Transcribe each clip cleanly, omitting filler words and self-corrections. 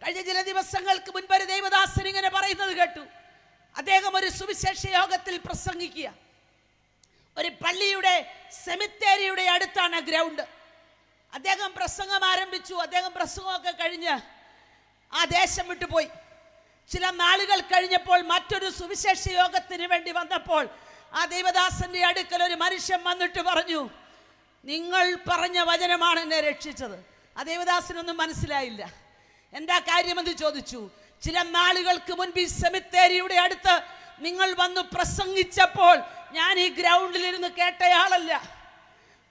കഴിഞ്ഞ ചില ദിവസങ്ങൾക്ക് മുൻപ് ഒരു ദൈവദാസൻ ഇങ്ങനെ പറയുന്നത് കേട്ടു. അദ്ദേഹം ഒരു സുവിശേഷ യോഗത്തിൽ പ്രസംഗിക്കുക. ഒരു പള്ളിയുടെ സെമിത്തേരിയുടെ അടുത്താണ് ഗ്രൗണ്ട്. അദ്ദേഹം പ്രസംഗം ആരംഭിച്ചു. അദ്ദേഹം പ്രസംഗമൊക്കെ കഴിഞ്ഞ് ആ ദേശം വിട്ടുപോയി. ചില നാളുകൾ കഴിഞ്ഞപ്പോൾ മറ്റൊരു സുവിശേഷ യോഗത്തിന് വേണ്ടി വന്നപ്പോൾ ആ ദൈവദാസന്റെ അടുക്കൽ ഒരു മനുഷ്യൻ വന്നിട്ട് പറഞ്ഞു, നിങ്ങൾ പറഞ്ഞ വചനമാണ് എന്നെ രക്ഷിച്ചത്. ആ ദൈവദാസനൊന്നും മനസ്സിലായില്ല. എന്താ കാര്യമെന്ന് ചോദിച്ചു. ചില നാളുകൾക്ക് മുൻപ് ഈ സെമിത്തേരിയുടെ അടുത്ത് നിങ്ങൾ വന്ന് പ്രസംഗിച്ചപ്പോൾ ഞാൻ ഈ ഗ്രൗണ്ടിലിരുന്ന് കേട്ടയാളല്ല.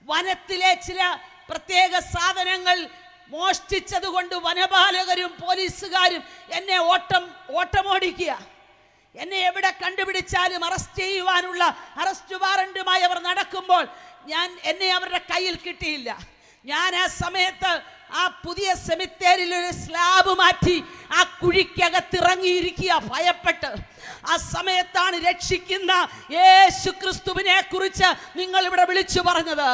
വനത്തിലെ ചില പ്രത്യേക സാധനങ്ങൾ മോഷ്ടിച്ചതുകൊണ്ട് വനപാലകരും പോലീസുകാരും എന്നെ ഓട്ടമോടിക്കുക. എന്നെ എവിടെ കണ്ടുപിടിച്ചാലും അറസ്റ്റ് ചെയ്യുവാനുള്ള അറസ്റ്റ് വാറന്റുമായി അവർ നടക്കുമ്പോൾ എന്നെ അവരുടെ കയ്യിൽ കിട്ടിയില്ല. ഞാൻ ആ സമയത്ത് ആ പുതിയ സെമിത്തേരിയിൽ ഒരു സ്ലാബ് മാറ്റി ആ കുഴിക്കകത്തിറങ്ങിയിരിക്കുക ഭയപ്പെട്ട്. ആ സമയത്താണ് രക്ഷിക്കുന്ന യേശു ക്രിസ്തുവിനെ കുറിച്ച് നിങ്ങൾ ഇവിടെ വിളിച്ചു പറഞ്ഞത്.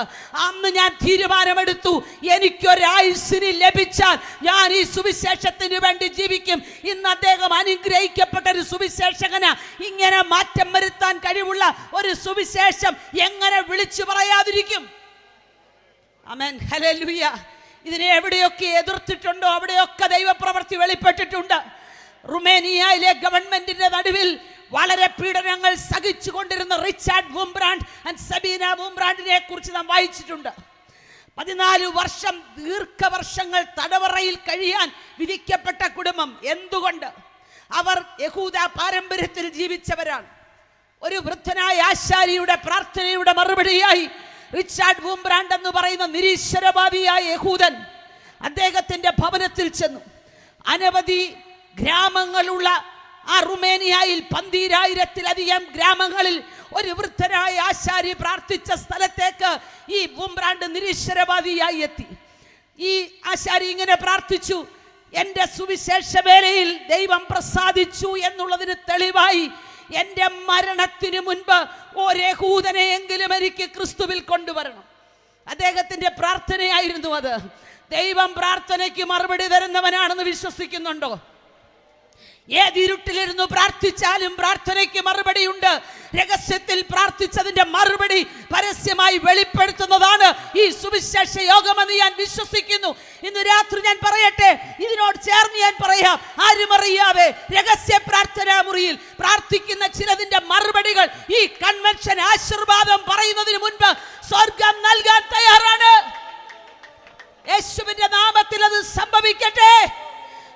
അന്ന് ഞാൻ തീരുമാനമെടുത്തു, എനിക്കൊരായുസ്സിന് ലഭിച്ചാൽ ഞാൻ ഈ സുവിശേഷത്തിന് വേണ്ടി ജീവിക്കും. ഇന്ന് അദ്ദേഹം അനുഗ്രഹിക്കപ്പെട്ട ഒരു സുവിശേഷകന് ഇങ്ങനെ മാറ്റം വരുത്താൻ കഴിവുള്ള ഒരു സുവിശേഷം എങ്ങനെ വിളിച്ചു പറയാതിരിക്കും? ആമേൻ, ഹല്ലേലൂയ. ഇതിനെ എവിടെയൊക്കെ എതിർത്തിട്ടുണ്ടോ അവിടെയൊക്കെ ദൈവപ്രവൃത്തി വെളിപ്പെട്ടിട്ടുണ്ട്. റുമേനിയയിലെ ഗവൺമെന്റിന്റെ നടുവിൽ വളരെ പീഡനങ്ങൾ സഹിച്ചുകൊണ്ടിരുന്ന റിച്ചാർഡ് വുംബ്രാൻഡ് ആൻഡ് സബീന വുംബ്രാൻഡിനെ കുറിച്ച് നാം വായിച്ചിട്ടുണ്ട്. 14 വർഷം ദീർഘവർഷങ്ങൾ തടവറയിൽ കഴിയാൻ വിധിക്കപ്പെട്ട കുടുംബം. എന്തുകൊണ്ട്? അവർ യഹൂദ പാരമ്പര്യത്തിൽ ജീവിച്ചവരാണ്. ഒരു വൃദ്ധനായ ആശാരിയുടെ പ്രാർത്ഥനയുടെ മറുപടിയായി റിച്ചാർഡ് വുംബ്രാൻഡ് എന്ന് പറയുന്ന നിരീശ്വരവാദിയായ യഹൂദൻ അദ്ദേഹത്തിന്റെ ഭവനത്തിൽ ചെന്നു. അനവധി ഗ്രാമങ്ങളുള്ള ആ റുമേനിയയിൽ 12,000-ലധികം ഗ്രാമങ്ങളിൽ ഒരു വൃദ്ധനായ ആശാരി പ്രാർത്ഥിച്ച സ്ഥലത്തേക്ക് ഈ വുംബ്രാൻഡ് നിരീശ്വരവാദിയായി എത്തി. ഈ ആശാരി ഇങ്ങനെ പ്രാർത്ഥിച്ചു, എൻ്റെ സുവിശേഷ വേലയിൽ ദൈവം പ്രസാദിച്ചു എന്നുള്ളതിന് തെളിവായി എൻ്റെ മരണത്തിന് മുൻപ് ഒരു യഹൂദനെയെങ്കിലും എനിക്ക് ക്രിസ്തുവിൽ കൊണ്ടുവരണം. അദ്ദേഹത്തിന്റെ പ്രാർത്ഥനയായിരുന്നു അത്. ദൈവം പ്രാർത്ഥനയ്ക്ക് മറുപടി തരുന്നവനാണെന്ന് വിശ്വസിക്കുന്നുണ്ടോ? ഏതിരുട്ടിലിരുന്നു പ്രാർത്ഥിച്ചാലും പ്രാർത്ഥനയ്ക്ക് മറുപടിയുണ്ട്. രഹസ്യത്തിൽ പ്രാർത്ഥിച്ചതിന്റെ മറുപടി പരസ്യമായി വെളിപ്പെടുത്തുന്നതാണ് ഈ സുവിശേഷ യോഗമെന്ന് ഞാൻ വിശ്വസിക്കുന്നു. ഇന്ന് രാത്രി ഞാൻ പറയട്ടെ, ഇതിനോട് ചേർന്ന് ഞാൻ പറയാം, ആരും അറിയാതെ രഹസ്യ പ്രാർത്ഥനാ മുറിയിൽ പ്രാർത്ഥിക്കുന്ന ചിലതിന്റെ മറുപടികൾ ഈ കൺവെൻഷൻ ആശീർവാദം പറയുന്നതിന് മുൻപ് സ്വർഗം നൽകാൻ തയ്യാറാണ്. യേശുവിന്റെ നാമത്തിൽ അത് സംഭവിക്കട്ടെ.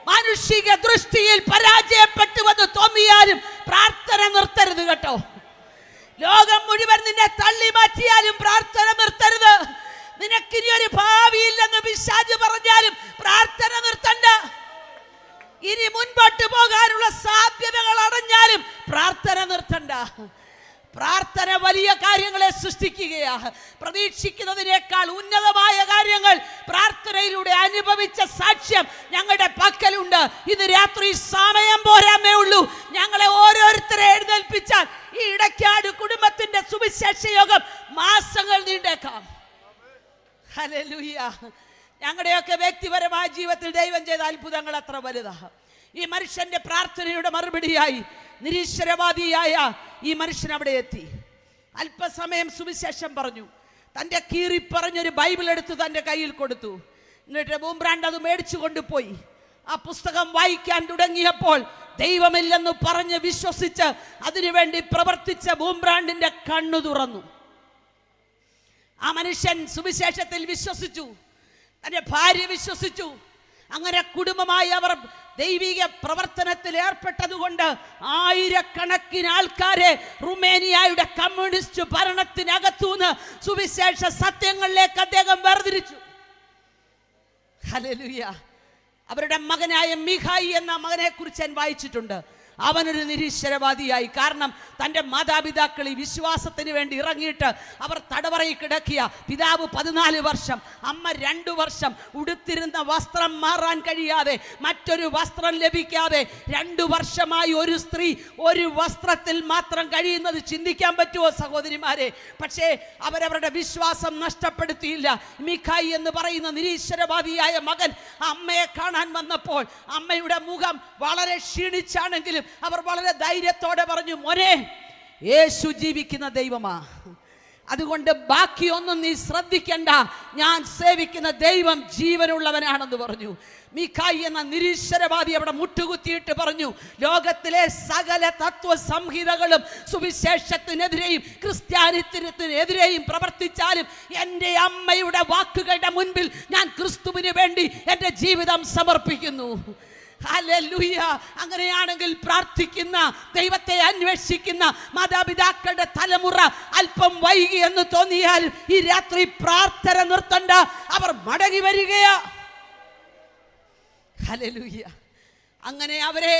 മാനുഷിക ദൃഷ്ടിയിൽ പരാജയപ്പെട്ടുവെന്ന് തോന്നിയാലും പ്രാർത്ഥന നിർത്തരുത് കേട്ടോ. ലോകം മുഴുവൻ നിന്നെ തള്ളി മാറ്റിയാലും പ്രാർത്ഥന നിർത്തരുത്. നിനക്കിനി ഒരു ഭാവിയില്ലെന്ന് പിശാച് പറഞ്ഞാലും പ്രാർത്ഥന നിർത്തണ്ട. ഇനി മുൻപോട്ട് പോകാനുള്ള സാധ്യതകൾ അടഞ്ഞാലും പ്രാർത്ഥന നിർത്തണ്ട. പ്രാർത്ഥന വലിയ കാര്യങ്ങളെ സൃഷ്ടിക്കുകയാണ്. പ്രതീക്ഷിക്കുന്നതിനേക്കാൾ ഉന്നതമായ കാര്യങ്ങൾ പ്രാർത്ഥനയിലൂടെ അനുഭവിച്ച സാക്ഷ്യം ഞങ്ങളുടെ പക്കലുണ്ട്. ഇന്ന് രാത്രി സമയം പോരാമേ ഉള്ളൂ. ഞങ്ങളെ ഓരോരുത്തരെ എഴുന്നേൽപ്പിച്ചാൽ ഈ ഇടയ്ക്കാട് കുടുംബത്തിന്റെ സുവിശേഷ യോഗം മാസങ്ങൾ നീണ്ടേക്കാം. ഹല്ലേലൂയ. ഞങ്ങളുടെയൊക്കെ വ്യക്തിപരമായ ജീവിതത്തിൽ ദൈവം ചെയ്ത അത്ഭുതങ്ങൾ അത്ര വലുതാണ്. ഈ മനുഷ്യന്റെ പ്രാർത്ഥനയുടെ മറുപടിയായി നിരീശ്വരവാദിയായ ഈ മനുഷ്യൻ അവിടെ എത്തി. അല്പസമയം സുവിശേഷം പറഞ്ഞു. തൻ്റെ കീറി പറഞ്ഞൊരു ബൈബിൾ എടുത്ത് തൻ്റെ കയ്യിൽ കൊടുത്തു. എന്നിട്ട് വുംബ്രാൻഡ് അത് മേടിച്ചു കൊണ്ടുപോയി. ആ പുസ്തകം വായിക്കാൻ തുടങ്ങിയപ്പോൾ ദൈവമില്ലെന്ന് പറഞ്ഞ് വിശ്വസിച്ച് അതിനുവേണ്ടി പ്രവർത്തിച്ച വുംബ്രാൻഡിന്റെ കണ്ണു തുറന്നു. ആ മനുഷ്യൻ സുവിശേഷത്തിൽ വിശ്വസിച്ചു. തൻ്റെ ഭാര്യ വിശ്വസിച്ചു. അങ്ങനെ കുടുംബമായി അവർ ദൈവിക പ്രവർത്തനത്തിൽ ഏർപ്പെട്ടതുകൊണ്ട് ആയിരക്കണക്കിന് ആൾക്കാരെ റുമേനിയയുടെ കമ്മ്യൂണിസ്റ്റ് ഭരണത്തിനകത്തുനിന്ന് സുവിശേഷ സത്യങ്ങളിലേക്ക് അദ്ദേഹം വേർതിരിച്ചു. ഹല്ലേലൂയ. അവരുടെ മകനായ മിഖായി എന്ന മകനെ കുറിച്ച് ഞാൻ വായിച്ചിട്ടുണ്ട്. അവനൊരു നിരീശ്വരവാദിയായി. കാരണം തൻ്റെ മാതാപിതാക്കൾ ഈ വിശ്വാസത്തിന് വേണ്ടി ഇറങ്ങിയിട്ട് അവർ തടവറയിൽ കിടക്കിയ പിതാവ് 14 വർഷം, അമ്മ 2 വർഷം ഉടുത്തിരുന്ന വസ്ത്രം മാറാൻ കഴിയാതെ, മറ്റൊരു വസ്ത്രം ലഭിക്കാതെ 2 വർഷമായി ഒരു സ്ത്രീ ഒരു വസ്ത്രത്തിൽ മാത്രം കഴിയുന്നത് ചിന്തിക്കാൻ പറ്റുമോ സഹോദരിമാരെ? പക്ഷേ അവരവരുടെ വിശ്വാസം നഷ്ടപ്പെടുത്തിയില്ല. മിഖായി എന്ന് പറയുന്ന നിരീശ്വരവാദിയായ മകൻ അമ്മയെ കാണാൻ വന്നപ്പോൾ അമ്മയുടെ മുഖം വളരെ ക്ഷീണിച്ചാണെങ്കിലും അവർ വളരെ ധൈര്യത്തോടെ പറഞ്ഞു, മോനെ, യേശു ജീവിക്കുന്ന ദൈവമാ, അതുകൊണ്ട് ബാക്കിയൊന്നും നീ ശ്രദ്ധിക്കണ്ട, ഞാൻ സേവിക്കുന്ന ദൈവം ജീവനുള്ളവനാണെന്ന് പറഞ്ഞു. മിഖായി എന്ന നിരീശ്വരവാദി അവിടെ മുട്ടുകുത്തിയിട്ട് പറഞ്ഞു, ലോകത്തിലെ സകല തത്വസംഹിതകളും സുവിശേഷത്തിനെതിരെയും ക്രിസ്ത്യാനിത്വത്തിനെതിരെയും പ്രവർത്തിച്ചാലും എൻ്റെ അമ്മയുടെ വാക്കുകളുടെ മുൻപിൽ ഞാൻ ക്രിസ്തുവിന് വേണ്ടി എൻ്റെ ജീവിതം സമർപ്പിക്കുന്നു. ഹല്ലേലൂയ. അങ്ങനെയാണെങ്കിൽ പ്രാർത്ഥിക്കുന്ന, ദൈവത്തെ അന്വേഷിക്കുന്ന മാതാപിതാക്കളുടെ തലമുറ അല്പം വൈകി എന്ന് തോന്നിയാൽ ഈ രാത്രി പ്രാർത്ഥന നിർത്തണ്ട, അവർ മടങ്ങി വരികയാ. ഹല്ലേലൂയ. അങ്ങനെ അവരെ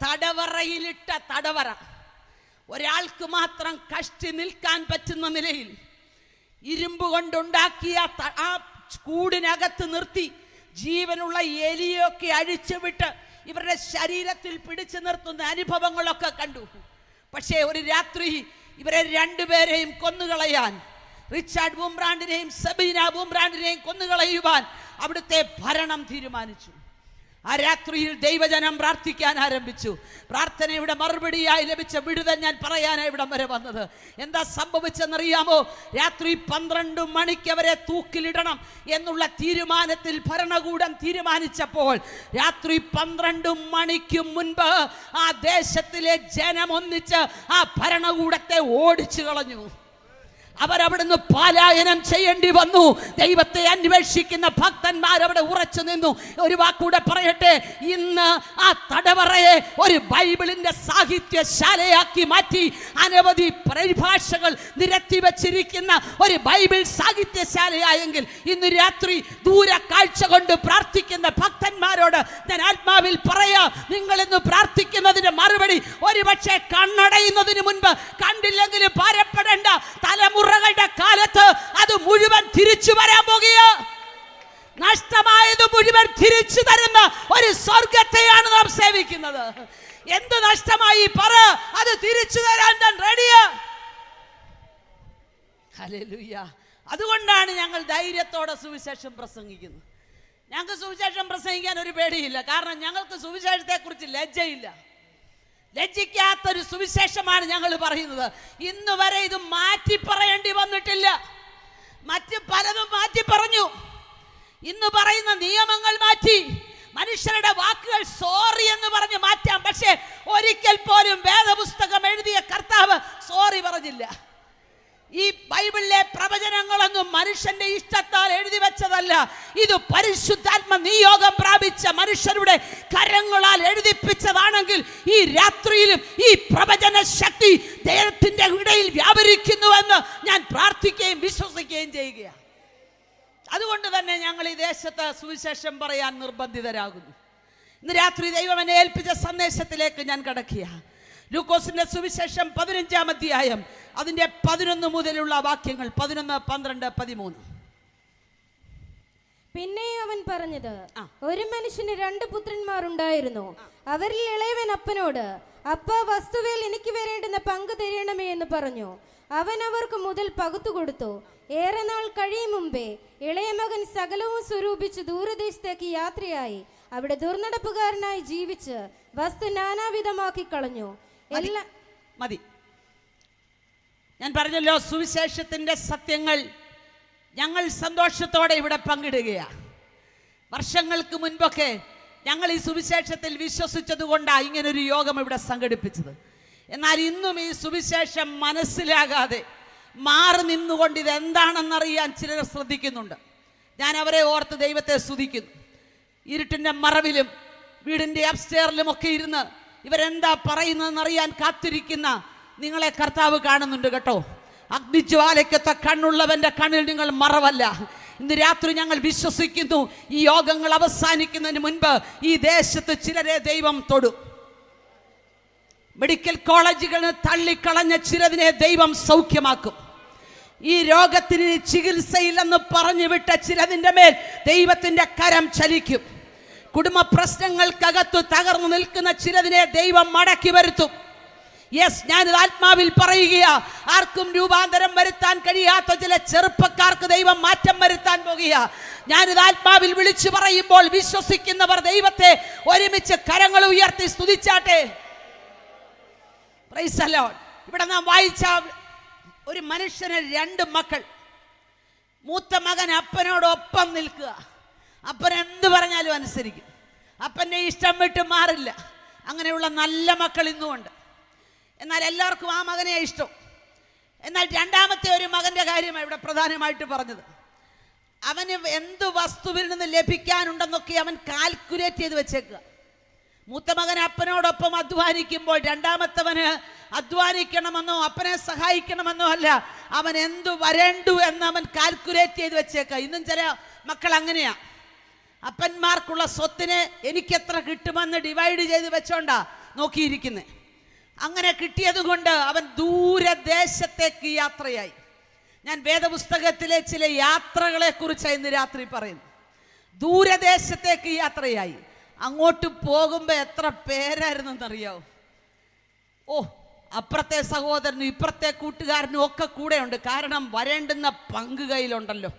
തടവറയിലിട്ട തടവറ ഒരാൾക്ക് മാത്രം കഷ്ടി നിൽക്കാൻ പറ്റുന്ന നിലയിൽ ഇരുമ്പ് കൊണ്ടുണ്ടാക്കിയ ആ കൂടിനകത്ത് നിർത്തി ജീവനുള്ള എലിയൊക്കെ അഴിച്ചുവിട്ട് ഇവരുടെ ശരീരത്തിൽ പിടിച്ചു നിർത്തുന്ന അനുഭവങ്ങളൊക്കെ കണ്ടു. പക്ഷേ ഒരു രാത്രി ഇവരെ 2 പേരെയും കൊന്നുകളയാൻ, റിച്ചാർഡ് ബൂംബ്രാൻഡിനെയും സബീന ബൂംബ്രാൻഡിനെയും കൊന്നുകളയുവാൻ അവിടുത്തെ ഭരണം തീരുമാനിച്ചു. ആ രാത്രിയിൽ ദൈവജനം പ്രാർത്ഥിക്കാൻ ആരംഭിച്ചു. പ്രാർത്ഥനയുടെ മറുപടിയായി ലഭിച്ച വിടുതൽ ഞാൻ പറയാനാണ് ഇവിടം വരെ വന്നത്. എന്താ സംഭവിച്ചെന്നറിയാമോ? രാത്രി 12 മണിക്ക് അവരെ തൂക്കിലിടണം എന്നുള്ള തീരുമാനത്തിൽ ഭരണകൂടം തീരുമാനിച്ചപ്പോൾ രാത്രി 12 മണിക്ക് മുൻപ് ആ ദേശത്തിലെ ജനം ഒന്നിച്ച് ആ ഭരണകൂടത്തെ ഓടിച്ചു കളഞ്ഞു. അവരവിടുന്ന് പലായനം ചെയ്യേണ്ടി വന്നു. ദൈവത്തെ അന്വേഷിക്കുന്ന ഭക്തന്മാർ അവിടെ ഉറച്ചു നിന്നു. ഒരു വാക്കൂടെ പറയട്ടെ, ഇന്ന് ആ തടവറയെ ഒരു ബൈബിളിന്റെ സാഹിത്യശാലയാക്കി മാറ്റി അനവധി പരിഭാഷകൾ നിരത്തി വച്ചിരിക്കുന്ന ഒരു ബൈബിൾ സാഹിത്യശാലയായെങ്കിൽ ഇന്ന് രാത്രി ദൂര കാഴ്ച കൊണ്ട് പ്രാർത്ഥിക്കുന്ന ഭക്തന്മാരോട് ഞാൻ ആത്മാവിൽ പറയാം, നിങ്ങൾ ഇന്ന് പ്രാർത്ഥിക്കുന്നതിന്റെ മറുപടി ഒരുപക്ഷെ കണ്ണടയുന്നതിന് മുൻപ് കണ്ടില്ലെങ്കിലും ഭാരപ്പെടേണ്ട. തലമുറകളുടെ കാലത്ത് അത് മുഴുവൻ തിരിച്ചു വരാൻ പോകുക. നഷ്ടമായത് മുഴുവൻ തിരിച്ചു തരുന്ന ഒരു സ്വർഗത്തെയാണ് നാം സേവിക്കുന്നത്. എന്ത് നഷ്ടമായി പറ, അത് തിരിച്ചു തരാൻ ഞാൻ റെഡിയാ. ഹല്ലേലൂയ. അതുകൊണ്ടാണ് ഞങ്ങൾ ധൈര്യത്തോടെ സുവിശേഷം പ്രസംഗിക്കുന്നത്. ഞങ്ങൾക്ക് സുവിശേഷം പ്രസംഗിക്കാൻ ഒരു പേടിയില്ല. കാരണം ഞങ്ങൾക്ക് സുവിശേഷത്തെക്കുറിച്ച് ലജ്ജയില്ല. ലജ്ജിക്കാത്തൊരു സുവിശേഷമാണ് ഞങ്ങൾ പറയുന്നത്. ഇന്ന് വരെ ഇത് മാറ്റി പറയേണ്ടി വന്നിട്ടില്ല. മറ്റ് പലതും മാറ്റി പറഞ്ഞു. ഇന്ന് പറയുന്ന നിയമങ്ങൾ മാറ്റി, മനുഷ്യരുടെ വാക്കുകൾ സോറി എന്ന് പറഞ്ഞ് മാറ്റാം. പക്ഷേ ഒരിക്കൽ പോലും വേദപുസ്തകം എഴുതിയ കർത്താവ് സോറി പറഞ്ഞില്ല. ഈ ബൈബിളിലെ പ്രവചനങ്ങളൊന്നും മനുഷ്യന്റെ ഇഷ്ടത്താൽ എഴുതി വെച്ചതല്ല. ഇത് പരിശുദ്ധാത്മ നിയോഗം പ്രാപിച്ച മനുഷ്യരുടെ കരങ്ങളാൽ എഴുതിപ്പിച്ചതാണെങ്കിൽ ഈ രാത്രിയിലും ഈ പ്രവചന ശക്തി ദൈവത്തിന്റെ ഇടയിൽ വ്യാപരിക്കുന്നുവെന്ന് ഞാൻ പ്രാർത്ഥിക്കുകയും വിശ്വസിക്കുകയും ചെയ്യുകയാണ്. അതുകൊണ്ട് തന്നെ ഞങ്ങൾ ഈ ദേശത്ത് സുവിശേഷം പറയാൻ നിർബന്ധിതരാകുന്നു. ഇന്ന് രാത്രി ദൈവം എന്നെ ഏൽപ്പിച്ച സന്ദേശത്തിലേക്ക് ഞാൻ കടക്കുക. ലൂക്കോസിന്റെ സുവിശേഷം 15-ാം അധ്യായം അതിന്റെ 11 മുതലുള്ള വാക്യങ്ങൾ, 11, 12, 13. പിന്നെ അവൻ പറഞ്ഞത്, ഒരു മനുഷ്യന് 2 പുത്രന്മാർ ഉണ്ടായിരുന്നു. അവരിൽ ഇളയവൻ അപ്പനോട്, അപ്പ, വസ്തുവിൽ എനിക്ക് വരേണ്ടുന്ന പങ്ക് തരണമേ എന്ന് പറഞ്ഞു. അവൻ അവർക്ക് മുതൽ പകുത്തു കൊടുത്തു. ഏറെ നാൾ കഴിയും മുമ്പേ ഇളയ മകൻ സകലവും സ്വരൂപിച്ച് ദൂരദേശത്തേക്ക് യാത്രയായി അവിടെ ദുർനടപ്പുകാരനായി ജീവിച്ച് വസ്തു നാനാവിധമാക്കി കളഞ്ഞു. മതി. ഞാൻ പറഞ്ഞല്ലോ, സുവിശേഷത്തിന്റെ സത്യങ്ങൾ ഞങ്ങൾ സന്തോഷത്തോടെ ഇവിടെ പങ്കിടുകയാണ്. വർഷങ്ങൾക്ക് മുൻപൊക്കെ ഞങ്ങൾ ഈ സുവിശേഷത്തിൽ വിശ്വസിച്ചത് കൊണ്ടാണ് ഇങ്ങനൊരു യോഗം ഇവിടെ സംഘടിപ്പിച്ചത്. എന്നാൽ ഇന്നും ഈ സുവിശേഷം മനസ്സിലാകാതെ മാറി നിന്നുകൊണ്ട് ഇതെന്താണെന്നറിയാൻ ചിലർ ശ്രദ്ധിക്കുന്നുണ്ട്. ഞാൻ അവരെ ഓർത്ത് ദൈവത്തെ സ്തുതിക്കുന്നു. ഇരുട്ടിൻ്റെ മറവിലും വീടിൻ്റെ അപ്സ്റ്റെയറിലും ഒക്കെ ഇരുന്ന് ഇവരെന്താ പറയുന്നതെന്നറിയാൻ കാത്തിരിക്കുന്ന നിങ്ങളെ കർത്താവ് കാണുന്നുണ്ട് കേട്ടോ. അഗ്നിജ്വാലയ്ക്കൊത്ത കണ്ണുള്ളവന്റെ കണ്ണിൽ നിങ്ങൾ മറവല്ല. ഇന്ന് രാത്രി ഞങ്ങൾ വിശ്വസിക്കുന്നു, ഈ യോഗങ്ങൾ അവസാനിക്കുന്നതിന് മുൻപ് ഈ ദേശത്ത് ചിലരെ ദൈവം തൊടും. മെഡിക്കൽ കോളേജുകളിൽ തള്ളിക്കളഞ്ഞ ചിലതിനെ ദൈവം സൗഖ്യമാക്കും. ഈ രോഗത്തിന് ചികിത്സയില്ലെന്ന് പറഞ്ഞു വിട്ട ചിലതിൻ്റെ മേൽ ദൈവത്തിൻ്റെ കരം ചലിക്കും. കുടുംബ പ്രശ്നങ്ങൾക്കകത്ത് തകർന്നു നിൽക്കുന്ന ചിലതിനെ ദൈവം മടക്കി വരുത്തും. യെസ്, ഞാനിത് ആത്മാവിൽ പറയുകയാ. ആർക്കും രൂപാന്തരം വരുത്താൻ കഴിയാത്ത ചില ചെറുപ്പക്കാർക്ക് ദൈവം മാറ്റം വരുത്താൻ പോകുക. ഞാനിത് ആത്മാവിൽ വിളിച്ചു പറയുമ്പോൾ വിശ്വസിക്കുന്നവർ ദൈവത്തെ ഒരുമിച്ച് കരങ്ങൾ ഉയർത്തി സ്തുതിച്ചാട്ടെ. Praise the Lord. ഇവിടെ നാം വായിച്ച ഒരു മനുഷ്യന് 2 മക്കൾ. മൂത്ത മകൻ അപ്പനോടൊപ്പം നിൽക്കുക. അപ്പൻ എന്ത് പറഞ്ഞാലും അനുസരിക്കും. അപ്പൻ്റെ ഇഷ്ടം വിട്ട് മാറില്ല. അങ്ങനെയുള്ള നല്ല മക്കൾ ഇന്നുമുണ്ട്. എന്നാൽ എല്ലാവർക്കും ആ മകനെ ഇഷ്ടം. എന്നാൽ രണ്ടാമത്തെ ഒരു മകൻ്റെ കാര്യമാണ് ഇവിടെ പ്രധാനമായിട്ട് പറഞ്ഞത്. അവന് എന്ത് വസ്തുവിൽ നിന്ന് ലഭിക്കാനുണ്ടെന്നൊക്കെ അവൻ കാൽക്കുലേറ്റ് ചെയ്ത് വെച്ചേക്കുക. മൂത്ത മകൻ അപ്പനോടൊപ്പം അധ്വാനിക്കുമ്പോൾ രണ്ടാമത്തവന് അധ്വാനിക്കണമെന്നോ അപ്പനെ സഹായിക്കണമെന്നോ അല്ല, അവൻ എന്തു വരണ്ടു എന്ന് അവൻ കാൽക്കുലേറ്റ് ചെയ്ത് വെച്ചേക്കുക. ഇന്നും ചില മക്കൾ അങ്ങനെയാ. അപ്പന്മാർക്കുള്ള സ്വത്തിനെ എനിക്കെത്ര കിട്ടുമെന്ന് ഡിവൈഡ് ചെയ്ത് വെച്ചോണ്ടാ നോക്കിയിരിക്കുന്നത്. അങ്ങനെ കിട്ടിയത് കൊണ്ട് അവൻ ദൂരദേശത്തേക്ക് യാത്രയായി. ഞാൻ വേദപുസ്തകത്തിലെ ചില യാത്രകളെ കുറിച്ച് ഇന്ന് രാത്രി പറയുന്നു. ദൂരദേശത്തേക്ക് യാത്രയായി. അങ്ങോട്ട് പോകുമ്പോൾ എത്ര പേരായിരുന്നെന്നറിയാവോ? അപ്പുറത്തെ സഹോദരനും ഇപ്പുറത്തെ കൂട്ടുകാരനും ഒക്കെ കൂടെയുണ്ട്. കാരണം വരേണ്ടുന്ന പങ്ക് കയ്യിലുണ്ടല്ലോ.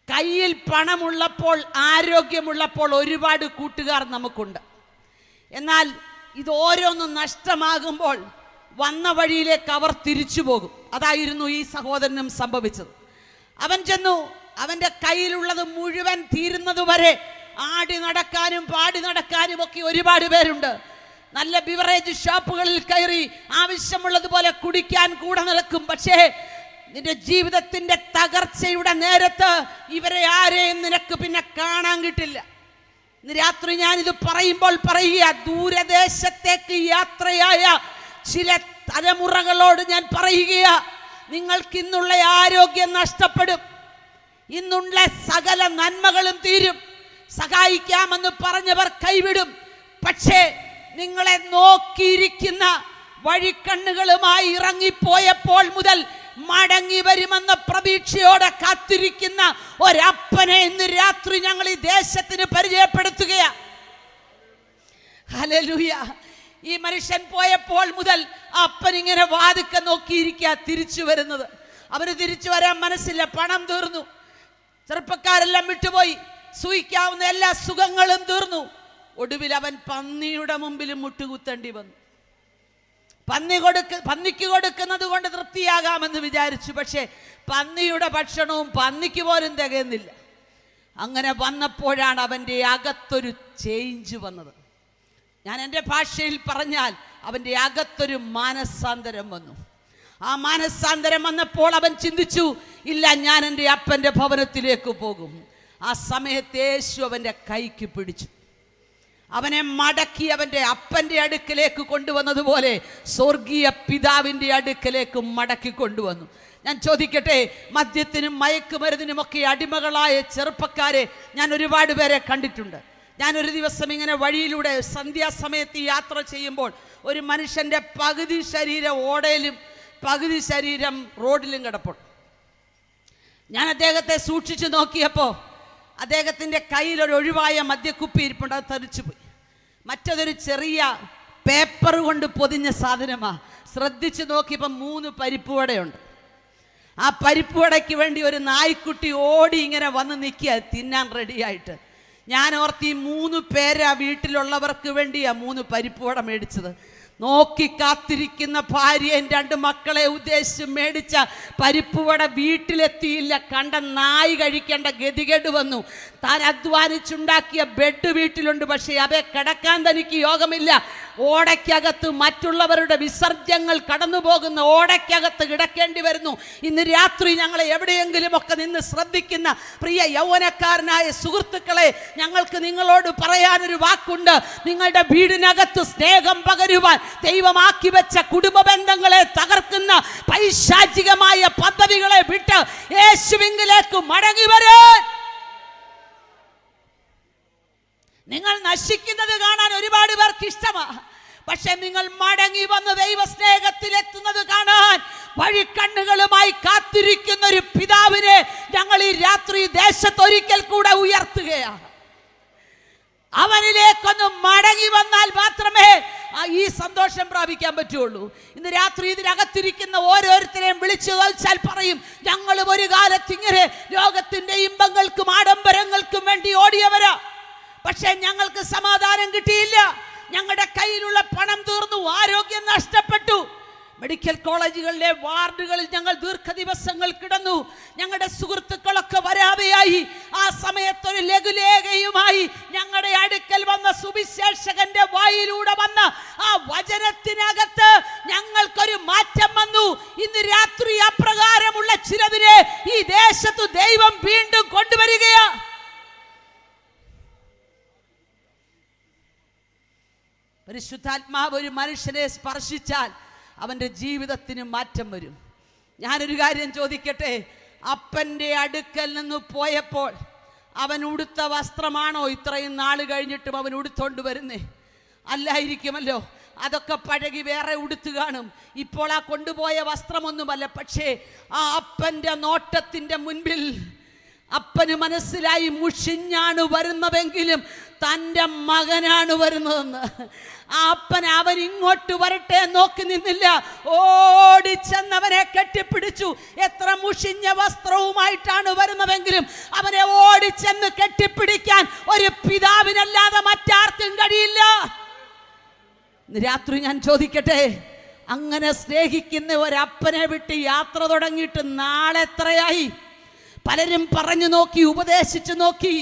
കയ്യിൽ പണമുള്ളപ്പോൾ, ആരോഗ്യമുള്ളപ്പോൾ ഒരുപാട് കൂട്ടുകാർ നമുക്കുണ്ട്. എന്നാൽ ഇത് ഓരോന്നും നഷ്ടമാകുമ്പോൾ വന്ന വഴിയിലേക്ക് അവർ തിരിച്ചു പോകും. അതായിരുന്നു ഈ സഹോദരനും സംഭവിച്ചത്. അവൻ ചെന്നു, അവൻ്റെ കയ്യിലുള്ളത് മുഴുവൻ തീരുന്നതുവരെ ആടി നടക്കാനും പാടി നടക്കാനും ഒക്കെ ഒരുപാട് പേരുണ്ട്. നല്ല ബിവറേജ് ഷോപ്പുകളിൽ കയറി ആവശ്യമുള്ളതുപോലെ കുടിക്കാൻ കൂടെ നിൽക്കും. പക്ഷേ നിന്റെ ജീവിതത്തിന്റെ തകർച്ചയുടെ നേരത്ത് ഇവരെ ആരെയും നിനക്ക് പിന്നെ കാണാൻ കിട്ടില്ല. ഇന്ന് രാത്രി ഞാനിത് പറയുമ്പോൾ പറയുക, ദൂരദേശത്തേക്ക് യാത്രയായ ചില തലമുറകളോട് ഞാൻ പറയുക, നിങ്ങൾക്ക് ഇന്നുള്ള ആരോഗ്യം നഷ്ടപ്പെടും. ഇന്നുള്ള സകല നന്മകളും തീരും. സഹായിക്കാമെന്ന് പറഞ്ഞവർ കൈവിടും. പക്ഷേ നിങ്ങളെ നോക്കിയിരിക്കുന്ന വഴിക്കണ്ണുകളുമായി ഇറങ്ങിപ്പോയപ്പോൾ മുതൽ മടങ്ങി വരുമെന്ന പ്രതീക്ഷയോടെ കാത്തിരിക്കുന്ന ഒരപ്പനെ ഇന്ന് രാത്രി ഞങ്ങൾ ഈ ദേശത്തിന് പരിചയപ്പെടുത്തുകയാണ്. ഹല്ലേലൂയ. ഈ മനുഷ്യൻ പോയപ്പോൾ മുതൽ അപ്പൻ ഇങ്ങനെ വാതിക്ക നോക്കിയിരിക്കുക തിരിച്ചു വരുന്നത്. അവന് തിരിച്ചു വരാൻ മനസ്സില്ല. പണം തീർന്നു, ചെറുപ്പക്കാരെല്ലാം വിട്ടുപോയി, സൂഹിക്കാവുന്ന എല്ലാ സുഖങ്ങളും തീർന്നു. ഒടുവിൽ അവൻ പന്നിയുടെ മുമ്പിൽ മുട്ടുകുത്തേണ്ടി വന്നു. പന്നിക്ക് കൊടുക്കുന്നത് കൊണ്ട് തൃപ്തിയാകാമെന്ന് വിചാരിച്ചു. പക്ഷേ പന്നിയുടെ ഭക്ഷണവും പന്നിക്ക് പോലും തികയുന്നില്ല. അങ്ങനെ വന്നപ്പോഴാണ് അവൻ്റെ അകത്തൊരു ചേഞ്ച് വന്നത്. ഞാൻ എൻ്റെ ഭാഷയിൽ പറഞ്ഞാൽ അവൻ്റെ അകത്തൊരു മാനസാന്തരം വന്നു. ആ മാനസാന്തരം വന്നപ്പോൾ അവൻ ചിന്തിച്ചു, ഇല്ല, ഞാൻ എൻ്റെ അപ്പൻ്റെ ഭവനത്തിലേക്ക് പോകും. ആ സമയത്ത് യേശു അവൻ്റെ കൈക്ക് പിടിച്ചു. അവനെ മടക്കി അവൻ്റെ അപ്പൻ്റെ അടുക്കലേക്ക് കൊണ്ടുവന്നതുപോലെ സ്വർഗീയ പിതാവിൻ്റെ അടുക്കലേക്ക് മടക്കി കൊണ്ടുവന്നു. ഞാൻ ചോദിക്കട്ടെ, മദ്യത്തിനും മയക്കുമരുന്നിനുമൊക്കെ അടിമകളായ ചെറുപ്പക്കാരെ ഞാൻ ഒരുപാട് പേരെ കണ്ടിട്ടുണ്ട്. ഞാനൊരു ദിവസം ഇങ്ങനെ വഴിയിലൂടെ സന്ധ്യാസമയത്ത് യാത്ര ചെയ്യുമ്പോൾ ഒരു മനുഷ്യൻ്റെ പകുതി ശരീരം ഓടയിലും പകുതി ശരീരം റോഡിലും കിടപ്പുണ്ട്. ഞാൻ അദ്ദേഹത്തെ സൂക്ഷിച്ചു നോക്കിയപ്പോൾ അദ്ദേഹത്തിൻ്റെ കയ്യിലൊരു ഒഴിവായ മദ്യക്കുപ്പി ഇരിപ്പുണ്ട്. അത് തെറിച്ചുപോയി. മറ്റതൊരു ചെറിയ പേപ്പർ കൊണ്ട് പൊതിഞ്ഞ സാധനമാണ്. ശ്രദ്ധിച്ചു നോക്കിയപ്പോൾ 3 പരിപ്പുവടയുണ്ട്. ആ പരിപ്പുവടയ്ക്ക് വേണ്ടി ഒരു നായ്ക്കുട്ടി ഓടി ഇങ്ങനെ വന്ന് നിൽക്കുക തിന്നാൻ റെഡിയായിട്ട്. ഞാൻ ഓർത്തി 3 പേരാ വീട്ടിലുള്ളവർക്ക് വേണ്ടിയാ 3 പരിപ്പുവട മേടിച്ചത്. നോക്കി കാത്തിരിക്കുന്ന ഭാര്യയും 2 മക്കളെ ഉദ്ദേശിച്ച് മേടിച്ച പരിപ്പുവട വീട്ടിലെത്തിയില്ല. കണ്ട നായി കഴിക്കേണ്ട ഗതികേട് വന്നു. താൻ അധ്വാനിച്ചുണ്ടാക്കിയ ബെഡ് വീട്ടിലുണ്ട്, പക്ഷേ അതേ കിടക്കാൻ തനിക്ക് യോഗമില്ല. ഓടയ്ക്കകത്ത് മറ്റുള്ളവരുടെ വിസർജ്യങ്ങൾ കടന്നു പോകുന്ന ഓടയ്ക്കകത്ത് കിടക്കേണ്ടി വരുന്നു. ഇന്ന് രാത്രി ഞങ്ങളെ എവിടെയെങ്കിലും ഒക്കെ നിന്ന് ശ്രദ്ധിക്കുന്ന പ്രിയ യൗവനക്കാരനായ സുഹൃത്തുക്കളെ, ഞങ്ങൾക്ക് നിങ്ങളോട് പറയാനൊരു വാക്കുണ്ട്. നിങ്ങളുടെ വീടിനകത്ത് സ്നേഹം പകരുവാൻ ദൈവമാക്കി വെച്ച കുടുംബ ബന്ധങ്ങളെ തകർക്കുന്ന പൈശാചികമായ പദ്ധതികളെ വിട്ട് യേശുവിലേക്ക് മടങ്ങി വരാൻ. നിങ്ങൾ നശിക്കുന്നത് കാണാൻ ഒരുപാട് പേർക്ക് ഇഷ്ടമാണ്. പക്ഷെ നിങ്ങൾ മടങ്ങി വന്ന് ദൈവസ്നേഹത്തിൽ എത്തുന്നത് കാണാൻ വഴിക്കണ്ണുകളുമായി കാത്തിരിക്കുന്ന ഒരു പിതാവിനെ ഞങ്ങൾ ഈ രാത്രി ദേശത്ത് ഒരിക്കൽ കൂടെ ഉയർത്തുകയാണ്. അവനിലേക്കൊന്ന് മടങ്ങി വന്നാൽ മാത്രമേ ഈ സന്തോഷം പ്രാപിക്കാൻ പറ്റുള്ളൂ. ഇന്ന് രാത്രി ഇതിനകത്തിരിക്കുന്ന ഓരോരുത്തരെയും വിളിച്ചു ചോദിച്ചാൽ പറയും, ഞങ്ങളും ഒരു കാലത്ത് ഇങ്ങനെ ലോകത്തിന്റെ ഇമ്പങ്ങൾക്കും ആഡംബരങ്ങൾക്കും വേണ്ടി ഓടിയവരാ, പക്ഷെ ഞങ്ങൾക്ക് സമാധാനം കിട്ടിയില്ല. ഞങ്ങളുടെ കയ്യിലുള്ള പണം തീർന്നു, ആരോഗ്യം നഷ്ടപ്പെട്ടു. മെഡിക്കൽ കോളേജുകളിലെ വാർഡുകളിൽ ഞങ്ങൾ ദീർഘദിവസങ്ങൾ കിടന്നു. ഞങ്ങളുടെ സുഹൃത്തുക്കളൊക്കെ വരാതെയായി. ആ സമയത്തൊരു ലഘുലേഖയുമായി ഞങ്ങളുടെ അടുക്കൽ വന്ന സുവിശേഷകന്റെ വായിലൂടെ വന്ന ആ വചനത്തിനകത്ത് ഞങ്ങൾക്കൊരു മാറ്റം വന്നു. ഇന്ന് രാത്രി അപ്രകാരമുള്ള ചിലതിനെ ഈ ദേശത്തു ദൈവം വീണ്ടും കൊണ്ടുവരികയാ. പരിശുദ്ധാത്മാവ് ഒരു മനുഷ്യനെ സ്പർശിച്ചാൽ അവൻ്റെ ജീവിതത്തിന് മാറ്റം വരും. ഞാനൊരു കാര്യം ചോദിക്കട്ടെ, അപ്പൻ്റെ അടുക്കൽ നിന്ന് പോയപ്പോൾ അവൻ ഉടുത്ത വസ്ത്രമാണോ ഇത്രയും നാൾ കഴിഞ്ഞിട്ടും അവൻ ഉടുത്തോണ്ട് വരുന്നേ? അല്ലായിരിക്കുമല്ലോ. അതൊക്കെ പഴകി വേറെ ഉടുത്തു കാണും. ഇപ്പോൾ ആ കൊണ്ടുപോയ വസ്ത്രമൊന്നുമല്ല. പക്ഷേ ആ അപ്പൻ്റെ നോട്ടത്തിൻ്റെ മുൻപിൽ അപ്പന് മനസ്സിലായി, മുഷിഞ്ഞാണ് വരുന്നതെങ്കിലും തൻ്റെ മകനാണ് വരുന്നതെന്ന്. ആ അപ്പൻ അവൻ ഇങ്ങോട്ട് വരട്ടെ നോക്കി നിന്നില്ല, ഓടിച്ചെന്നവനെ കെട്ടിപ്പിടിച്ചു. എത്ര മുഷിഞ്ഞ വസ്ത്രവുമായിട്ടാണ് വരുന്നതെങ്കിലും അവനെ ഓടിച്ചെന്ന് കെട്ടിപ്പിടിക്കാൻ ഒരു പിതാവിനല്ലാതെ മറ്റാർക്കും കഴിയില്ല. രാത്രി ഞാൻ ചോദിക്കട്ടെ, അങ്ങനെ സ്നേഹിക്കുന്ന ഒരപ്പനെ വിട്ട് യാത്ര തുടങ്ങിയിട്ട് നാളെ എത്രയായി? പലരും പറഞ്ഞു നോക്കി, ഉപദേശിച്ചു നോക്കി,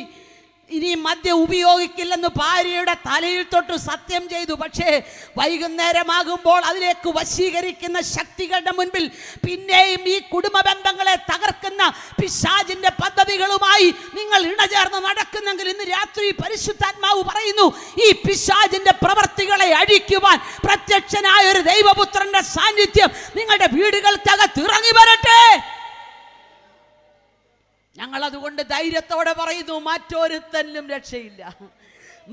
ഇനി മദ്യം ഉപയോഗിക്കില്ലെന്ന് ഭാര്യയുടെ തലയിൽ തൊട്ട് സത്യം ചെയ്തു. പക്ഷേ വൈകുന്നേരമാകുമ്പോൾ അതിലേക്ക് വശീകരിക്കുന്ന ശക്തികളുടെ മുൻപിൽ പിന്നെയും ഈ കുടുംബ ബന്ധങ്ങളെ തകർക്കുന്ന പിശാചിന്റെ പദ്ധതികളുമായി നിങ്ങൾ ഇണചേർന്ന് നടക്കുന്നെങ്കിൽ ഇന്ന് രാത്രി പരിശുദ്ധാത്മാവ് പറയുന്നു, ഈ പിശാചിന്റെ പ്രവർത്തികളെ അഴിക്കുവാൻ പ്രത്യക്ഷനായ ഒരു ദൈവപുത്രന്റെ സാന്നിധ്യം നിങ്ങളുടെ വീടുകൾക്കകത്ത് ഇറങ്ങി വരട്ടെ. ഞങ്ങൾ അതുകൊണ്ട് ധൈര്യത്തോടെ പറയുന്നു, മറ്റൊരുത്തനും രക്ഷയില്ല.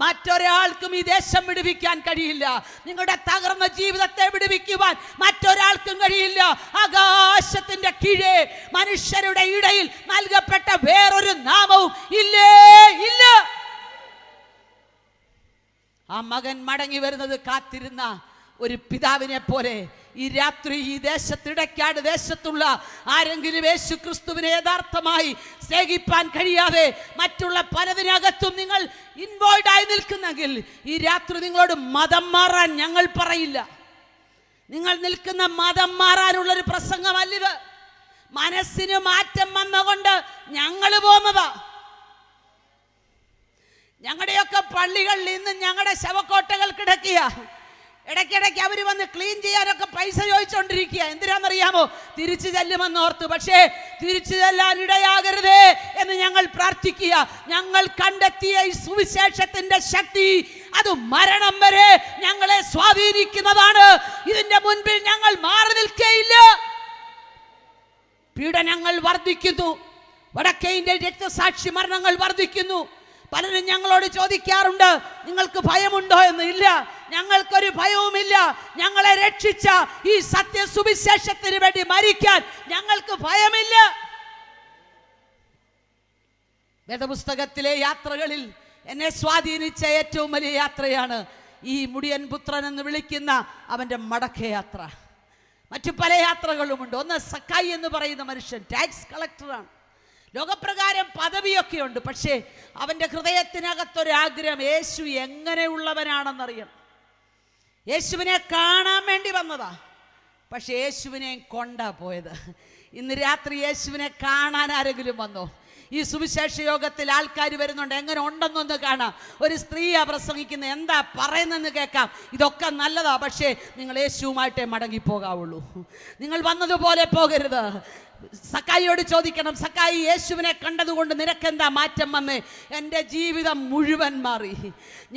മറ്റൊരാൾക്കും ഈ ദേശം വിടുവിക്കാൻ കഴിയില്ല. നിങ്ങളുടെ തകർന്ന ജീവിതത്തെ വിടുവിക്കുവാൻ മറ്റൊരാൾക്കും കഴിയില്ല. ആകാശത്തിന്റെ കീഴേ മനുഷ്യരുടെ ഇടയിൽ നൽകപ്പെട്ട വേറൊരു നാമവും ഇല്ലേ ഇല്ല. ആ മകൻ മടങ്ങി വരുന്നത് കാത്തിരുന്ന ഒരു പിതാവിനെ പോലെ ഈ രാത്രി ഈ ദേശത്തിടയ്ക്കാട് ദേശത്തുള്ള ആരെങ്കിലും യേശു ക്രിസ്തുവിനെ യഥാർത്ഥമായി സ്നേഹിപ്പാൻ കഴിയാതെ മറ്റുള്ള പലതിനകത്തും നിങ്ങൾ ഇൻവോൾവ് ആയി നിൽക്കുന്നെങ്കിൽ ഈ രാത്രി നിങ്ങളോട് മതം മാറാൻ ഞങ്ങൾ പറയില്ല. നിങ്ങൾ നിൽക്കുന്ന മതം മാറാനുള്ളൊരു പ്രസംഗമല്ലിത്. മനസ്സിന് മാറ്റം വന്നുകൊണ്ട് ഞങ്ങൾ പോന്നതാ. ഞങ്ങളുടെയൊക്കെ പള്ളികളിൽ ഇന്ന് ഞങ്ങളുടെ ശവക്കോട്ടകൾ കിടക്കുക. ഇടയ്ക്കിടയ്ക്ക് അവർ വന്ന് ക്ലീൻ ചെയ്യാനൊക്കെ പൈസ ചോദിച്ചുകൊണ്ടിരിക്കുക. എന്തിനാണെന്നറിയാമോ? തിരിച്ചു ചെല്ലുമെന്ന് ഓർത്ത്. പക്ഷേ തിരിച്ചു ചെല്ലാൻ ഇടയാകരുതേ എന്ന് ഞങ്ങൾ പ്രാർത്ഥിക്കുക. ഞങ്ങൾ കണ്ടെത്തിയ ഈ സുവിശേഷത്തിന്റെ ശക്തി അത് മരണം വരെ ഞങ്ങളെ സ്വാധീനിക്കുന്നതാണ്. ഇതിന്റെ മുൻപിൽ ഞങ്ങൾ മാറി നിൽക്കുകയില്ല. പീഡനങ്ങൾ വർദ്ധിക്കുന്നു. വടക്കേ ഇന്ത്യയിൽ രക്തസാക്ഷി മരണങ്ങൾ വർദ്ധിക്കുന്നു. പലരും ഞങ്ങളോട് ചോദിക്കാറുണ്ട്, നിങ്ങൾക്ക് ഭയമുണ്ടോ എന്ന്. ഇല്ല, ഞങ്ങൾക്കൊരു ഭയവുമില്ല. ഞങ്ങളെ രക്ഷിച്ച ഈ സത്യസുവിശേഷത്തിന് വേണ്ടി മരിക്കാൻ ഞങ്ങൾക്ക് ഭയമില്ല. വേദപുസ്തകത്തിലെ യാത്രകളിൽ എന്നെ സ്വാധീനിച്ച ഏറ്റവും വലിയ യാത്രയാണ് ഈ മുടിയൻ പുത്രൻ എന്ന് വിളിക്കുന്ന അവൻ്റെ മടക്കയാത്ര. മറ്റു പല യാത്രകളുമുണ്ട്. ഒന്ന് സക്കായി എന്ന് പറയുന്ന മനുഷ്യൻ ടാക്സ് കളക്ടറാണ്. ലോകപ്രകാരം പദവിയൊക്കെയുണ്ട്. പക്ഷേ അവൻ്റെ ഹൃദയത്തിനകത്തൊരാഗ്രഹം യേശു എങ്ങനെയുള്ളവനാണെന്നറിയണം. യേശുവിനെ കാണാൻ വേണ്ടി വന്നതാ, പക്ഷെ യേശുവിനെ കൊണ്ടാ പോയത്. ഇന്ന് രാത്രി യേശുവിനെ കാണാൻ ആരെങ്കിലും വന്നോ? ഈ സുവിശേഷ യോഗത്തിൽ ആൾക്കാർ വരുന്നുണ്ട്, എങ്ങനെ ഉണ്ടെന്നൊന്ന് കാണാം. ഒരു സ്ത്രീയാ പ്രസംഗിക്കുന്നത്, എന്താ പറയുന്നതെന്ന് കേൾക്കാം. ഇതൊക്കെ നല്ലതാ, പക്ഷേ നിങ്ങൾ യേശുവുമായിട്ടേ മടങ്ങിപ്പോകാവുള്ളൂ. നിങ്ങൾ വന്നതുപോലെ പോകരുത്. സക്കായിയോട് ചോദിക്കണം, സക്കായി, യേശുവിനെ കണ്ടതുകൊണ്ട് നിനക്കെന്താ മാറ്റം വന്നേ? എൻ്റെ ജീവിതം മുഴുവൻ മാറി.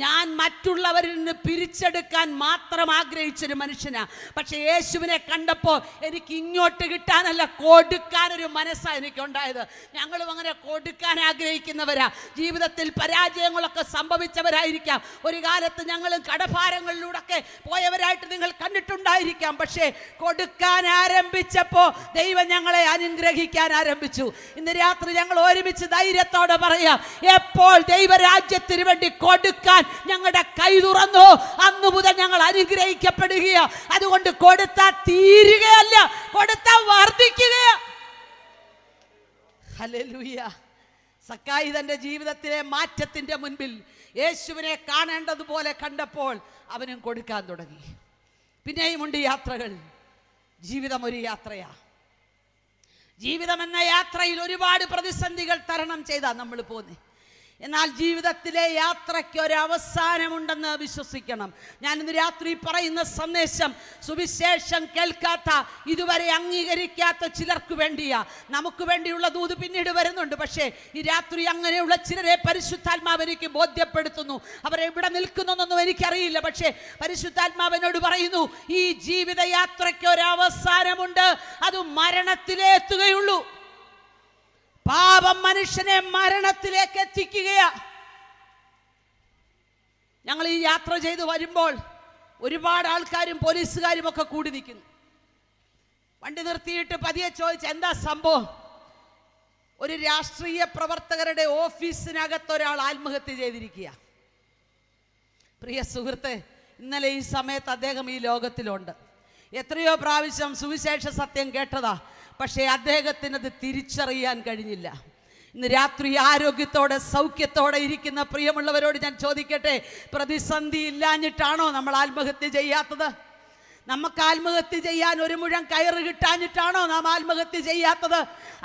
ഞാൻ മറ്റുള്ളവരിൽ നിന്ന് പിരിച്ചെടുക്കാൻ മാത്രം ആഗ്രഹിച്ചൊരു മനുഷ്യനാ. പക്ഷെ യേശുവിനെ കണ്ടപ്പോൾ എനിക്ക് ഇങ്ങോട്ട് കിട്ടാനല്ല, കൊടുക്കാനൊരു മനസ്സാണ് എനിക്കുണ്ടായത്. ഞങ്ങളും അങ്ങനെ കൊടുക്കാൻ ആഗ്രഹിക്കുന്നവരാ. ജീവിതത്തിൽ പരാജയങ്ങളൊക്കെ സംഭവിച്ചവരായിരിക്കാം. ഒരു കാലത്ത് ഞങ്ങളും കടഭാരങ്ങളിലൂടെയൊക്കെ പോയവരായിട്ട് നിങ്ങൾ കണ്ടിട്ടുണ്ടായിരിക്കാം. പക്ഷേ കൊടുക്കാൻ ആരംഭിച്ചപ്പോൾ ദൈവം ഞങ്ങളെ അനുഗ്രഹിക്കാൻ ആരംഭിച്ചു. ഇന്ന് രാത്രി ഞങ്ങൾ ഒരുമിച്ച് ധൈര്യത്തോടെ പറയാം, എപ്പോൾ ദൈവരാജ്യത്തിന് വേണ്ടി കൊടുക്കാൻ ഞങ്ങളുടെ കൈ തുറന്നു, അന്നു മുതൽ ഞങ്ങൾ അനുഗ്രഹിക്കപ്പെടുകയാ. അതുകൊണ്ട് കൊടുത്താൽ തീരുകയല്ല, കൊടുത്താൽ വർദ്ധിക്കുകയാ. ഹല്ലേലൂയ. സക്കായി തന്റെ ജീവിതത്തിലെ മാറ്റത്തിന്റെ മുൻപിൽ യേശുവിനെ കാണേണ്ടതുപോലെ കണ്ടപ്പോൾ അവനും കൊടുക്കാൻ തുടങ്ങി. പിന്നെയുമുണ്ട് യാത്രകൾ. ജീവിതം ഒരു യാത്രയാ. ജീവിതം എന്ന യാത്രയിൽ ഒരുപാട് പ്രതിസന്ധികൾ തരണം ചെയ്താ നമ്മൾ പോന്നെ. എന്നാൽ ജീവിതത്തിലെ യാത്രയ്ക്ക് ഒരു അവസാനമുണ്ടെന്ന് വിശ്വസിക്കണം. ഞാൻ ഇന്ന് രാത്രി പറയുന്ന സന്ദേശം സുവിശേഷം കേൾക്കാത്ത, ഇതുവരെ അംഗീകരിക്കാത്ത ചിലർക്ക് വേണ്ടിയാ. നമുക്ക് വേണ്ടിയുള്ള ദൂത് പിന്നീട് വരുന്നുണ്ട്. പക്ഷേ ഈ രാത്രി അങ്ങനെയുള്ള ചിലരെ പരിശുദ്ധാത്മാവ് എനിക്ക് ബോധ്യപ്പെടുത്തുന്നു. അവരെവിടെ നിൽക്കുന്നൊന്നും എനിക്കറിയില്ല. പക്ഷേ പരിശുദ്ധാത്മാവിനോട് പറയുന്നു, ഈ ജീവിത യാത്രയ്ക്ക് ഒരു അവസാനമുണ്ട്, അത് മരണത്തിലേ എത്തുകയുള്ളൂ. പാപം മനുഷ്യനെ മരണത്തിലേക്ക് എത്തിക്കുകയാ. ഞങ്ങൾ ഈ യാത്ര ചെയ്ത് വരുമ്പോൾ ഒരുപാട് ആൾക്കാരും പോലീസുകാരും ഒക്കെ കൂടി നിൽക്കുന്നു. വണ്ടി നിർത്തിയിട്ട് പതിയെ ചോദിച്ച, എന്താ സംഭവം? ഒരു രാഷ്ട്രീയ പ്രവർത്തകരുടെ ഓഫീസിനകത്ത് ഒരാൾ ആത്മഹത്യ ചെയ്തിരിക്കുക. പ്രിയ സുഹൃത്തെ, ഇന്നലെ ഈ സമയത്ത് അദ്ദേഹം ഈ ലോകത്തിലുണ്ട്. എത്രയോ പ്രാവശ്യം സുവിശേഷ സത്യം കേട്ടതാ, പക്ഷേ അദ്ദേഹത്തിന് അത് തിരിച്ചറിയാൻ കഴിഞ്ഞില്ല. ഇന്ന് രാത്രി ആരോഗ്യത്തോടെ സൗഖ്യത്തോടെ ഇരിക്കുന്ന പ്രിയമുള്ളവരോട് ഞാൻ ചോദിക്കട്ടെ, പ്രതിസന്ധി ഇല്ലാഞ്ഞിട്ടാണോ നമ്മൾ ആത്മഹത്യ ചെയ്യാത്തത്? നമുക്ക് ആത്മഹത്യ ചെയ്യാൻ ഒരു മുഴം കയറ് കിട്ടാഞ്ഞിട്ടാണോ നാം ആത്മഹത്യ ചെയ്യാത്തത്?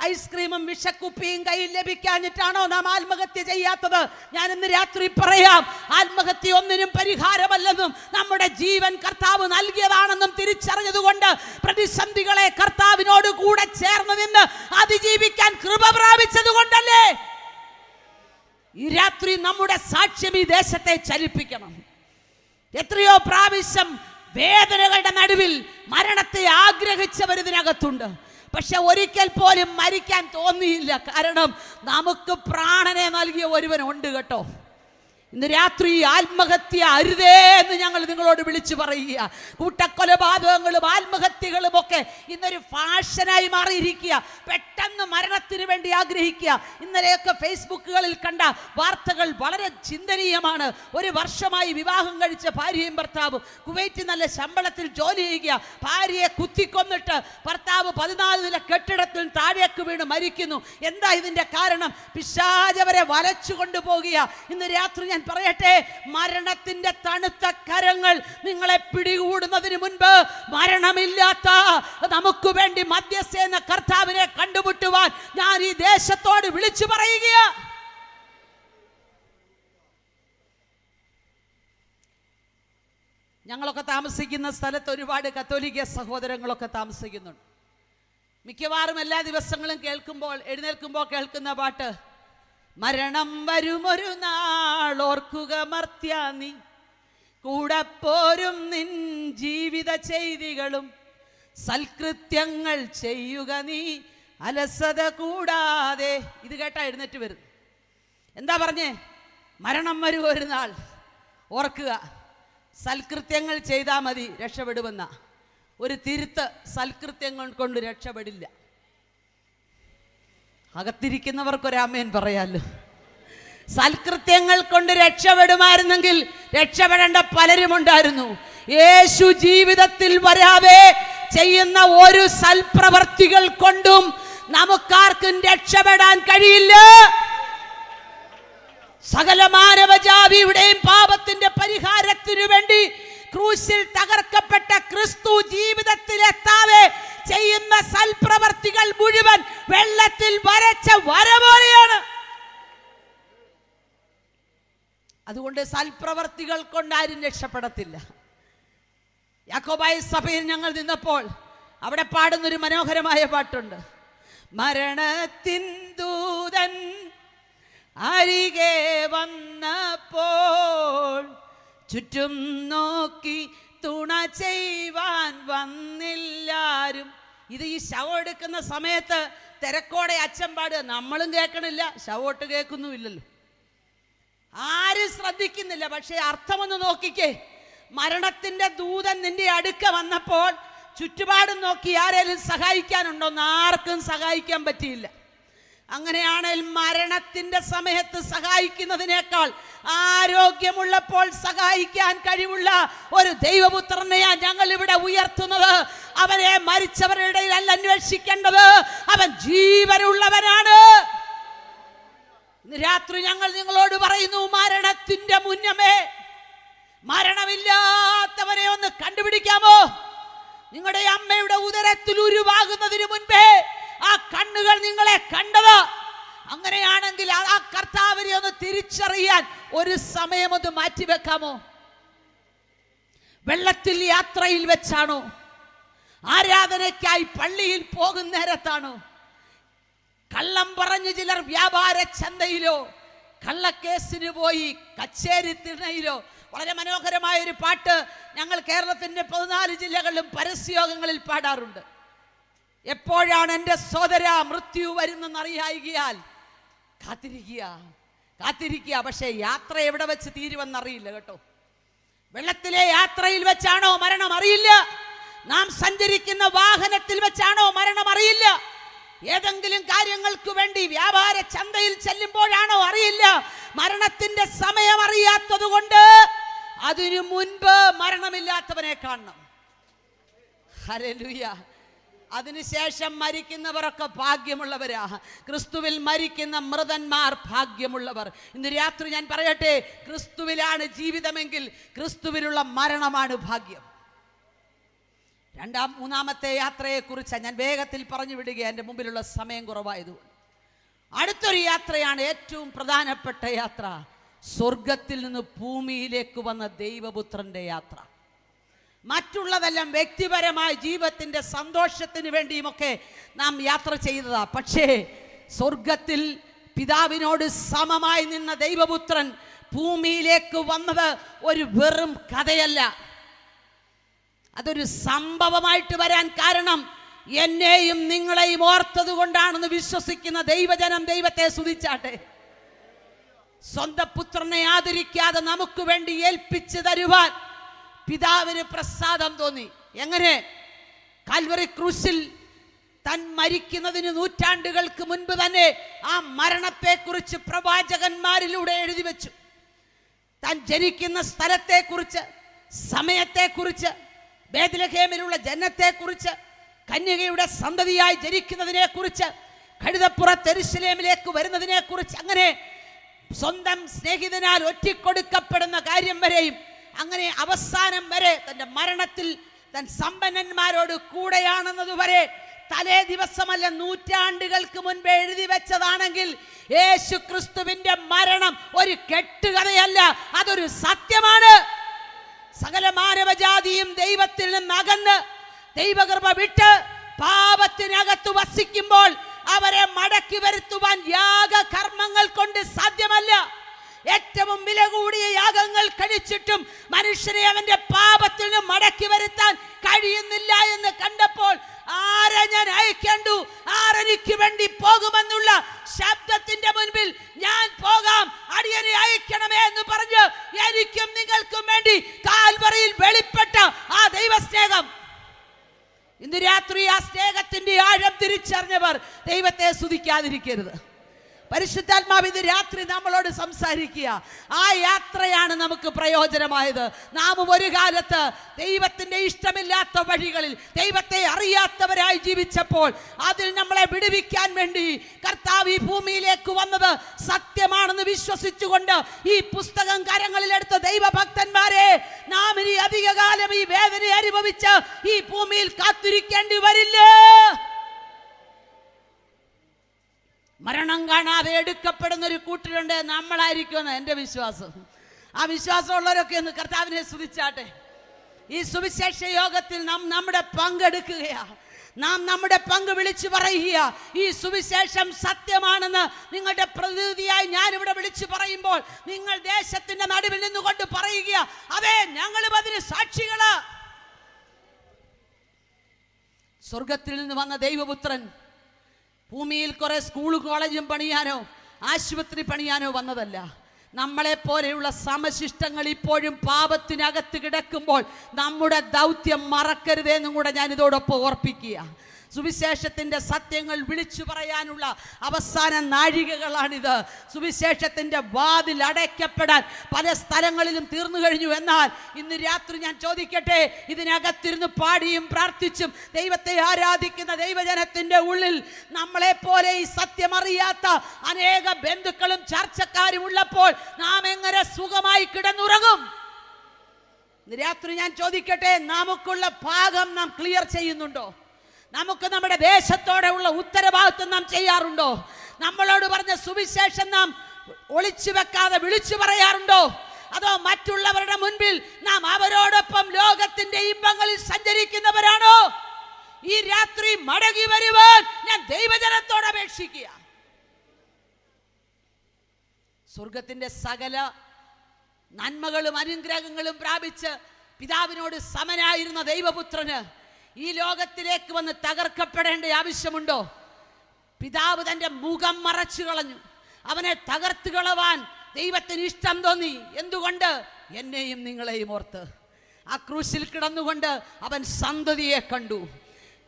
ഐസ്ക്രീമും വിഷക്കുപ്പിയും കയ്യിൽ ലഭിക്കാഞ്ഞിട്ടാണോ നാം ആത്മഹത്യ ചെയ്യാത്തത്? ഞാൻ ഇന്ന് രാത്രി പറയാം, ആത്മഹത്യ ഒന്നിനും പരിഹാരമല്ലെന്നും നമ്മുടെ ജീവൻ കർത്താവ് നൽകിയതാണെന്നും തിരിച്ചറിഞ്ഞതുകൊണ്ട് പ്രതിസന്ധികളെ കർത്താവിനോട് കൂടെ ചേർന്ന് നിന്ന് അതിജീവിക്കാൻ കൃപ പ്രാപിച്ചത് കൊണ്ടല്ലേ ഈ രാത്രി നമ്മുടെ സാക്ഷ്യം ഈ ദേശത്തെ ചലിപ്പിക്കണം. എത്രയോ പ്രാവശ്യം വേദനകളുടെ നടുവിൽ മരണത്തെ ആഗ്രഹിച്ചവർ ഇതിനകത്തുണ്ട്. പക്ഷെ ഒരിക്കൽ പോലും മരിക്കാൻ തോന്നിയില്ല. കാരണം നമുക്ക് പ്രാണനെ നൽകിയ ഒരുവനുണ്ട് കേട്ടോ. ഇന്ന് രാത്രി ആത്മഹത്യ അരുതേ എന്ന് ഞങ്ങൾ നിങ്ങളോട് വിളിച്ചു പറയുക. കൂട്ടക്കൊലപാതകങ്ങളും ആത്മഹത്യകളും ഒക്കെ ഇന്നൊരു ഫാഷനായി മാറിയിരിക്കുക. പെട്ടെന്ന് മരണത്തിന് വേണ്ടി ആഗ്രഹിക്കുക. ഇന്നലെയൊക്കെ ഫേസ്ബുക്കുകളിൽ കണ്ട വാർത്തകൾ വളരെ ചിന്തനീയമാണ്. ഒരു വർഷമായി വിവാഹം കഴിച്ച ഭാര്യയും ഭർത്താവും കുവൈറ്റിൽ നല്ല ശമ്പളത്തിൽ ജോലി ചെയ്യുക. ഭാര്യയെ കുത്തിക്കൊന്നിട്ട് ഭർത്താവ് 14 നില കെട്ടിടത്തിൽ താഴേക്ക് വീണ് മരിക്കുന്നു. എന്താ ഇതിന്റെ കാരണം? പിശാചവരെ വലച്ചു കൊണ്ടുപോകുക. ഇന്ന് രാത്രി ഞാൻ പറയട്ടെ, മരണത്തിന്റെ തണുത്ത കരങ്ങൾ നിങ്ങളെ പിടികൂടുന്നതിന് മുൻപ് മരണമില്ലാത്ത നമുക്ക് വേണ്ടി മധ്യസ്ഥ എന്ന കർത്താവിനെ കണ്ടുമുട്ടുവാൻ ഞാൻ ഈ ദേശത്തോട് വിളിച്ചു പറയുക. ഞങ്ങളൊക്കെ താമസിക്കുന്ന സ്ഥലത്ത് ഒരുപാട് കത്തോലിക്ക സഹോദരങ്ങളൊക്കെ താമസിക്കുന്നുണ്ട്. മിക്കവാറും എല്ലാ ദിവസങ്ങളും എഴുന്നേൽക്കുമ്പോൾ കേൾക്കുന്ന പാട്ട്, മരണം വരുമൊരു നാൾ ഓർക്കുക മർത്യ നീ, കൂടെ പോരും നിൻ ജീവിത ചെയ്തികളും, സൽകൃത്യങ്ങൾ ചെയ്യുക നീ അലസത കൂടാതെ. ഇത് കേട്ടാ എഴുന്നേറ്റ് വരും. എന്താ പറഞ്ഞേ? മരണം വരും ഒരു നാൾ, ഓർക്കുക, സൽകൃത്യങ്ങൾ ചെയ്താൽ മതി രക്ഷപ്പെടുമെന്ന. ഒരു തിരുത്ത്, സൽകൃത്യങ്ങൾ കൊണ്ട് രക്ഷപ്പെടില്ല. അകത്തിരിക്കുന്നവർക്കൊരാമേൻ പറയാലോ. സൽകൃത്യങ്ങൾ കൊണ്ട് രക്ഷപ്പെടുമായിരുന്നെങ്കിൽ രക്ഷപ്പെടേണ്ട പലരും ഉണ്ടായിരുന്നു. യേശു ജീവിതത്തിൽ വരാതെ ചെയ്യുന്ന ഒരു സൽപ്രവർത്തികൾ കൊണ്ടും നമുക്കാർക്കും രക്ഷപ്പെടാൻ കഴിയില്ല. സകല മാനവജാതിയുടെയും പാപത്തിന്റെ പരിഹാരത്തിനു വേണ്ടി ക്രൂശിൽ തകർക്കപ്പെട്ട ക്രിസ്തു ജീവിതത്തിൽ എത്താതെ ചെയ്യുന്ന സൽപ്രവർത്തികൾ മുഴുവൻ വെള്ളത്തിൽ വരച്ച വര പോലെയാണ്. അതുകൊണ്ട് സൽപ്രവർത്തികൾ കൊണ്ടാരും രക്ഷപ്പെടത്തില്ല. യാക്കോബായ സഭയിൽ ഞങ്ങൾ നിന്നപ്പോൾ അവിടെ പാടുന്നൊരു മനോഹരമായ പാട്ടുണ്ട്. മരണത്തിൻ ദൂതൻ അരികെ വന്നപ്പോൾ ചുറ്റും നോക്കി തുണ ചെയ്യുവാൻ വന്നില്ലാരും. ഇത് ഈ ശവം എടുക്കുന്ന സമയത്ത് തിരക്കോടെ അച്ഛൻ പാടുക, നമ്മളും കേൾക്കണില്ല, ശവോട്ട് കേൾക്കുന്നുമില്ലല്ലോ, ആരും ശ്രദ്ധിക്കുന്നില്ല. പക്ഷേ അർത്ഥമൊന്ന് നോക്കിക്കേ, മരണത്തിന്റെ ദൂതൻ നിന്റെ അടുക്ക വന്നപ്പോൾ ചുറ്റുപാടും നോക്കി ആരെങ്കിലും സഹായിക്കാനുണ്ടോന്ന്, ആർക്കും സഹായിക്കാൻ പറ്റിയില്ല. അങ്ങനെയാണെങ്കിൽ മരണത്തിന്റെ സമയത്ത് സഹായിക്കുന്നതിനേക്കാൾ ആരോഗ്യമുള്ളപ്പോൾ സഹായിക്കാൻ കഴിവുള്ള ഒരു ദൈവപുത്രനെയാണ് ഞങ്ങൾ ഇവിടെ ഉയർത്തുന്നത്. അവനെ മരിച്ചവരുടെ ഇടയിലല്ല അന്വേഷിക്കേണ്ടത്, അവൻ ജീവനുള്ളവനാണ്. രാത്രി ഞങ്ങൾ നിങ്ങളോട് പറയുന്നു, മരണത്തിന്റെ മുന്നമേ മരണമില്ലാത്തവനെ ഒന്ന് കണ്ടുപിടിക്കാമോ? നിങ്ങളുടെ അമ്മയുടെ ഉദരത്തിൽ ഉരുവാകുന്നതിന് മുൻപേ ആ കണ്ണുകൾ നിങ്ങളെ കണ്ടത്. അങ്ങനെയാണെങ്കിൽ ആ കർത്താവിനെ ഒന്ന് തിരിച്ചറിയാൻ ഒരു സമയം ഒന്ന് മാറ്റിവെക്കാമോ? വെള്ളത്തിൽ യാത്രയിൽ വെച്ചാണോ? ആരാധനയ്ക്കായി പള്ളിയിൽ പോകുന്ന നേരത്താണോ? കള്ളം പറഞ്ഞു ചിലർ വ്യാപാര ചന്തയിലോ കള്ളക്കേസിന് പോയി കച്ചേരി തിണയിലോ? വളരെ മനോഹരമായ ഒരു പാട്ട് ഞങ്ങൾ കേരളത്തിന്റെ 14 ജില്ലകളിലും പരസ്യയോഗങ്ങളിൽ പാടാറുണ്ട്. എപ്പോഴാണ് എൻ്റെ സോദര മൃത്യു വരുന്നെന്നറിയായികയാൽ കാത്തിരിക്കുക. പക്ഷേ യാത്ര എവിടെ വെച്ച് തീരുവെന്നറിയില്ല കേട്ടോ. വെള്ളത്തിലെ യാത്രയിൽ വെച്ചാണോ മരണം? അറിയില്ല. നാം സഞ്ചരിക്കുന്ന വാഹനത്തിൽ വെച്ചാണോ മരണം? അറിയില്ല. ഏതെങ്കിലും കാര്യങ്ങൾക്ക് വേണ്ടി വ്യാപാര ചന്തയിൽ ചെല്ലുമ്പോഴാണോ? അറിയില്ല. മരണത്തിന്റെ സമയം അറിയാത്തത് കൊണ്ട് അതിനു മുൻപ് മരണമില്ലാത്തവനെ കാണണം. ഹല്ലേലൂയ. അതിനുശേഷം മരിക്കുന്നവരൊക്കെ ഭാഗ്യമുള്ളവരാ. ക്രിസ്തുവിൽ മരിക്കുന്ന മൃതന്മാർ ഭാഗ്യമുള്ളവർ. ഇന്ന് രാത്രി ഞാൻ പറയട്ടെ, ക്രിസ്തുവിലാണ് ജീവിതമെങ്കിൽ ക്രിസ്തുവിലുള്ള മരണമാണ് ഭാഗ്യം. മൂന്നാമത്തെ യാത്രയെക്കുറിച്ച് ഞാൻ വേഗത്തിൽ പറഞ്ഞു വിടുക, എൻ്റെ മുമ്പിലുള്ള സമയം കുറവായതുകൊണ്ട്. അടുത്തൊരു യാത്രയാണ് ഏറ്റവും പ്രധാനപ്പെട്ട യാത്ര, സ്വർഗത്തിൽ നിന്ന് ഭൂമിയിലേക്ക് വന്ന ദൈവപുത്രന്റെ യാത്ര. മറ്റുള്ളതെല്ലാം വ്യക്തിപരമായ ജീവിതത്തിന്റെ സന്തോഷത്തിന് വേണ്ടിയുമൊക്കെ നാം യാത്ര ചെയ്തതാ. പക്ഷേ സ്വർഗത്തിൽ പിതാവിനോട് സമമായി നിന്ന ദൈവപുത്രൻ ഭൂമിയിലേക്ക് വന്നത് ഒരു വെറും കഥയല്ല, അതൊരു സംഭവമായിട്ട് വരാൻ കാരണം എന്നെയും നിങ്ങളെയും ഓർത്തത് കൊണ്ടാണെന്ന് വിശ്വസിക്കുന്ന ദൈവജനം ദൈവത്തെ സ്തുതിച്ചാട്ടെ. സ്വന്തം പുത്രനെ ആദരിക്കാതെ നമുക്ക് വേണ്ടി ഏൽപ്പിച്ചു തരുവാൻ പിതാവിന് പ്രസാദം തോന്നി. എങ്ങനെ? കാൽവറി ക്രൂശിൽ താൻ മരിക്കുന്നതിന് നൂറ്റാണ്ടുകൾക്ക് മുൻപ് തന്നെ ആ മരണത്തെക്കുറിച്ച് പ്രവാചകന്മാരിലൂടെ എഴുതി വെച്ചു. താൻ ജനിക്കുന്ന സ്ഥലത്തെക്കുറിച്ച്, സമയത്തെക്കുറിച്ച്, ബേത്ലഹേമിലുള്ള ജനനത്തെക്കുറിച്ച്, കന്യകയുടെ സന്തതിയായി ജനിക്കുന്നതിനെ കുറിച്ച്, കഴുതപ്പുറത്ത് യെരൂശലേമിലേക്ക് വരുന്നതിനെ കുറിച്ച്, അങ്ങനെ സ്വന്തം സ്നേഹിതനാൽ ഒറ്റിക്കൊടുക്കപ്പെടുന്ന കാര്യം വരെയും, അങ്ങനെ അവസാനം വരെ തന്റെ മരണത്തിൽ താൻ സമ്പന്നന്മാരോട് കൂടെയാണെന്നതുവരെ തലേ ദിവസമല്ല നൂറ്റാണ്ടുകൾക്ക് മുൻപ് എഴുതി വെച്ചതാണെങ്കിൽ യേശു ക്രിസ്തുവിന്റെ മരണം ഒരു കെട്ടുകഥയല്ല, അതൊരു സത്യമാണ്. സകല മാനവജാതിയും ദൈവത്തിൽ നിന്ന് അകന്ന് ദൈവകൃപ വിട്ട് പാപത്തിനകത്ത് വസിക്കുമ്പോൾ അവരെ മടക്കി വരുത്തുവാൻ യാഗകർമ്മങ്ങൾ കൊണ്ട് സാധ്യമല്ല. ഏറ്റവും വില കൂടിയ യാഗങ്ങൾ കഴിച്ചിട്ടും മനുഷ്യനെ അവന്റെ പാപത്തിൽ നിന്ന് മടക്കി വരുത്താൻ കഴിയുന്നില്ല എന്ന് കണ്ടപ്പോൾ ആരെ ഞാൻ അയക്കേണ്ടു, ആരെനിക്ക് വേണ്ടി പോകുമെന്നുള്ള ശബ്ദത്തിന്റെ മുൻപിൽ ഞാൻ പോകാം, അടിയനെ അയക്കണമേ എന്ന് പറഞ്ഞ് എനിക്കും നിങ്ങൾക്കും വേണ്ടി കാൽവറിയിൽ വെളിപ്പെട്ട ആ ദൈവസ്നേഹം, ഇന്ന് രാത്രി ആ സ്നേഹത്തിന്റെ ആഴം തിരിച്ചറിഞ്ഞവർ ദൈവത്തെ സ്തുതിക്കാതിരിക്കരുത്. പരിശുദ്ധാത്മാവ് ഇത് രാത്രി നമ്മളോട് സംസാരിക്കുക. ആ യാത്രയാണ് നമുക്ക് പ്രയോജനമായത്. നാം ഒരു കാലത്ത് ദൈവത്തിന്റെ ഇഷ്ടമില്ലാത്ത വഴികളിൽ ദൈവത്തെ അറിയാത്തവരായി ജീവിച്ചപ്പോൾ അതിൽ നമ്മളെ വിടുവിക്കാൻ വേണ്ടി കർത്താവ് ഈ ഭൂമിയിലേക്ക് വന്നത് സത്യമാണെന്ന് വിശ്വസിച്ചുകൊണ്ട് ഈ പുസ്തകം കരങ്ങളിലെടുത്ത ദൈവഭക്തന്മാരെ, നാം ഇനി അധികകാലം ഈ വേദന അനുഭവിച്ച് ഈ ഭൂമിയിൽ കാത്തിരിക്കേണ്ടി വരില്ല. മരണം കാണാതെ എടുക്കപ്പെടുന്ന ഒരു കൂട്ടരുണ്ട്, നമ്മളായിരിക്കുമെന്ന് എൻ്റെ വിശ്വാസം. ആ വിശ്വാസമുള്ളവരൊക്കെ ഒന്ന് കർത്താവിനെ സ്തുതിച്ചാട്ടെ. ഈ സുവിശേഷ യോഗത്തിൽ നാം നമ്മുടെ പങ്കെടുക്കുകയാണ്. നാം നമ്മുടെ പങ്ക് വിളിച്ചു പറയുക. ഈ സുവിശേഷം സത്യമാണെന്ന് നിങ്ങളുടെ പ്രതിനിധിയായി ഞാനിവിടെ വിളിച്ചു പറയുമ്പോൾ നിങ്ങൾ ദേശത്തിന്റെ നടുവിൽ നിന്നുകൊണ്ട് പറയുക, അതെ ഞങ്ങളും അതിന് സാക്ഷികള്. സ്വർഗത്തിൽ നിന്ന് വന്ന ദൈവപുത്രൻ ഭൂമിയിൽ കുറെ സ്കൂളും കോളേജും പണിയാനോ ആശുപത്രി പണിയാനോ വന്നതല്ല. നമ്മളെ പോലെയുള്ള സമശിഷ്ടങ്ങൾ ഇപ്പോഴും പാപത്തിനകത്ത് കിടക്കുമ്പോൾ നമ്മുടെ ദൗത്യം മറക്കരുതെന്നും കൂടെ ഞാൻ ഇതോടൊപ്പം ഓർപ്പിക്കുക. സുവിശേഷത്തിൻ്റെ സത്യങ്ങൾ വിളിച്ചു പറയാനുള്ള അവസാന നാഴികകളാണിത്. സുവിശേഷത്തിൻ്റെ വാതിൽ അടയ്ക്കപ്പെടാൻ പല സ്ഥലങ്ങളിലും തീർന്നു കഴിഞ്ഞു. എന്നാൽ ഇന്ന് രാത്രി ഞാൻ ചോദിക്കട്ടെ, ഇതിനകത്തിരുന്ന് പാടിയും പ്രാർത്ഥിച്ചും ദൈവത്തെ ആരാധിക്കുന്ന ദൈവജനത്തിൻ്റെ ഉള്ളിൽ നമ്മളെപ്പോലെ ഈ സത്യമറിയാത്ത അനേക ബന്ധുക്കളും ചർച്ചക്കാരും ഉള്ളപ്പോൾ നാം എങ്ങനെ സുഖമായി കിടന്നുറങ്ങും? ഇന്ന് രാത്രി ഞാൻ ചോദിക്കട്ടെ, നമുക്കുള്ള ഭാഗം നാം ക്ലിയർ ചെയ്യുന്നുണ്ടോ? നമുക്ക് നമ്മുടെ ദേശത്തോടെ ഉള്ള ഉത്തരവാദിത്വം നാം ചെയ്യാറുണ്ടോ? നമ്മളോട് പറഞ്ഞ സുവിശേഷം നാം ഒളിച്ചു വെക്കാതെ വിളിച്ചു പറയാറുണ്ടോ? അതോ മറ്റുള്ളവരുടെ മുൻപിൽ നാം അവരോടൊപ്പം ലോകത്തിന്റെ ഇമ്പങ്ങളിൽ സഞ്ചരിക്കുന്നവരാണോ? ഈ രാത്രി മടങ്ങി വരുവാൻ ഞാൻ ദൈവജനത്തോട് അപേക്ഷിക്കുക. സ്വർഗത്തിന്റെ സകല നന്മകളും അനുഗ്രഹങ്ങളും പ്രാപിച്ച് പിതാവിനോട് സമനായിരുന്ന ദൈവപുത്രന് ഈ ലോകത്തിലേക്ക് വന്ന് തകർക്കപ്പെടേണ്ട ആവശ്യമുണ്ടോ? പിതാവ് തൻ്റെ മുഖം മറച്ചു കളഞ്ഞു. അവനെ തകർത്ത് കളവാൻ ദൈവത്തിന് ഇഷ്ടം തോന്നി. എന്തുകൊണ്ട്? എന്നെയും നിങ്ങളെയും ഓർത്ത്. ആ ക്രൂശിൽ കിടന്നുകൊണ്ട് അവൻ സന്തതിയെ കണ്ടു.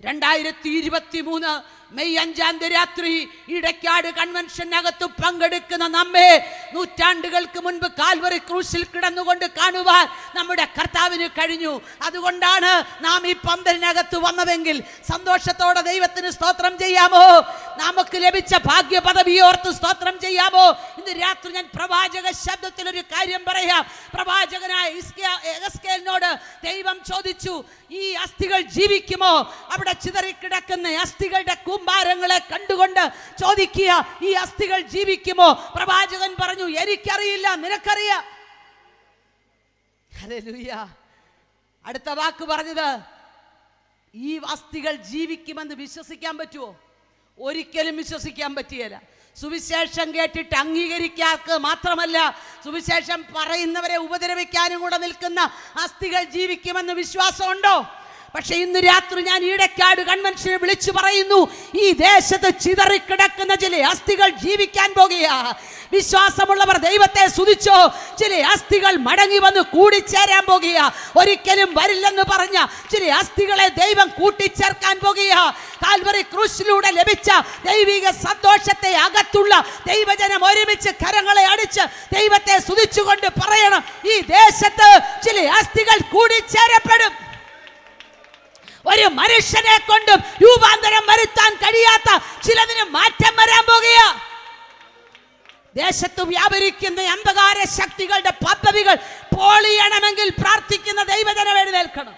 2023 മെയ് 5 രാത്രി ഇടയ്ക്കാട് കൺവെൻഷനകത്ത് പങ്കെടുക്കുന്ന നമ്മെ നൂറ്റാണ്ടുകൾക്ക് മുൻപ് കാൽവറി ക്രൂശിൽ കിടന്നുകൊണ്ട് കാണുവാൻ നമ്മുടെ കർത്താവിന് കഴിഞ്ഞു. അതുകൊണ്ടാണ് നാം ഈ പന്തലിനകത്ത് വന്നതെങ്കിൽ സന്തോഷത്തോടെ ദൈവത്തിന് സ്തോത്രം ചെയ്യാമോ? നമുക്ക് ലഭിച്ച ഭാഗ്യ പദവിയോർത്ത് സ്തോത്രം ചെയ്യാമോ? ഇന്ന് രാത്രി ഞാൻ പ്രവാചക ശബ്ദത്തിൽ ഒരു കാര്യം പറയാം. പ്രവാചകനായ എഹെസ്കേലിനോട് ദൈവം ചോദിച്ചു, ഈ അസ്ഥികൾ ജീവിക്കുമോ? അവിടെ ചിതറിക്കിടക്കുന്ന അസ്ഥികളുടെ കൂമ്പാരങ്ങളെ കണ്ടുകൊണ്ട് ചോദിക്കുക, ഈ അസ്ഥികൾ ജീവിക്കുമോ? പ്രവാചകൻ പറഞ്ഞു, എനിക്കറിയില്ല, നിനക്കറിയാം. ഹല്ലേലൂയ. അടുത്ത വാക്ക് പറഞ്ഞത്, ഈ അസ്ഥികൾ ജീവിക്കുമെന്ന് വിശ്വസിക്കാൻ പറ്റുമോ? ഒരിക്കലും വിശ്വസിക്കാൻ പറ്റിയല്ല. സുവിശേഷം കേട്ടിട്ട് അംഗീകരിക്കാർക്ക് മാത്രമല്ല, സുവിശേഷം പറയുന്നവരെ ഉപദ്രവിക്കാനും കൂടെ നിൽക്കുന്ന അസ്ഥികൾ ജീവിക്കുമെന്ന് വിശ്വാസമുണ്ടോ? പക്ഷെ ഇന്ന് രാത്രി ഞാൻ ഈടക്കാട് കൺവെൻഷനെ വിളിച്ചു പറയുന്നു, ഈ ദേശത്ത് ചിതറിക്കിടക്കുന്ന ചില അസ്ഥികൾ ജീവിക്കാൻ പോകുക. വിശ്വാസമുള്ളവർ ദൈവത്തെ സ്തുതിച്ചോ. ചില അസ്ഥികൾ മടങ്ങി വന്ന് കൂടിച്ചേരാൻ പോകുക. ഒരിക്കലും വരില്ലെന്ന് പറഞ്ഞ ചില അസ്ഥികളെ ദൈവം കൂട്ടിച്ചേർക്കാൻ പോകുക. കാൽവറി ക്രൂശിലൂടെ ലഭിച്ച ദൈവിക സന്തോഷത്തെ അകത്തുള്ള ദൈവജനം ഒരുമിച്ച് കരങ്ങളെ അടിച്ച് ദൈവത്തെ സ്തുതിച്ചുകൊണ്ട് പറയണം, ഈ ദേശത്ത് ചില അസ്ഥികൾ കൂടിച്ചേരപ്പെടും. ഒരു മനുഷ്യനെ കൊണ്ടും രൂപാന്തരം വരുത്താൻ കഴിയാത്ത ചിലതിന് മാറ്റം വരാൻ പോകുക. ദേശത്ത് വ്യാപരിക്കുന്ന അന്ധകാര ശക്തികളുടെ പദ്ധതികൾ പൊളിയണമെങ്കിൽ പ്രാർത്ഥിക്കുന്ന ദൈവജനം എഴുന്നേൽക്കണം.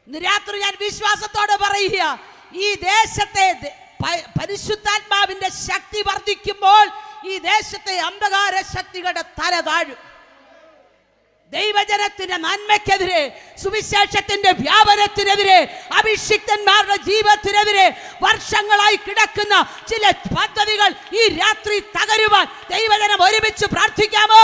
ഇന്ന് രാത്രി ഞാൻ വിശ്വാസത്തോടെ പറയുക, ഈ ദേശത്തെ പരിശുദ്ധാത്മാവിന്റെ ശക്തി വർദ്ധിക്കുമ്പോൾ ഈ ദേശത്തെ അന്ധകാര ശക്തികളുടെ തല താഴും. ദൈവജനത്തിന്റെ നന്മയ്ക്കെതിരെ, സുവിശേഷത്തിന്റെ വ്യാപനത്തിനെതിരെ, അഭിഷിക്തന്മാരുടെ ജീവിതത്തിനെതിരെ വർഷങ്ങളായി കിടക്കുന്ന ചില പദ്ധതികൾ ഈ രാത്രി തകരുവാൻ ദൈവജനം ഒരുമിച്ച് പ്രാർത്ഥിക്കാമോ?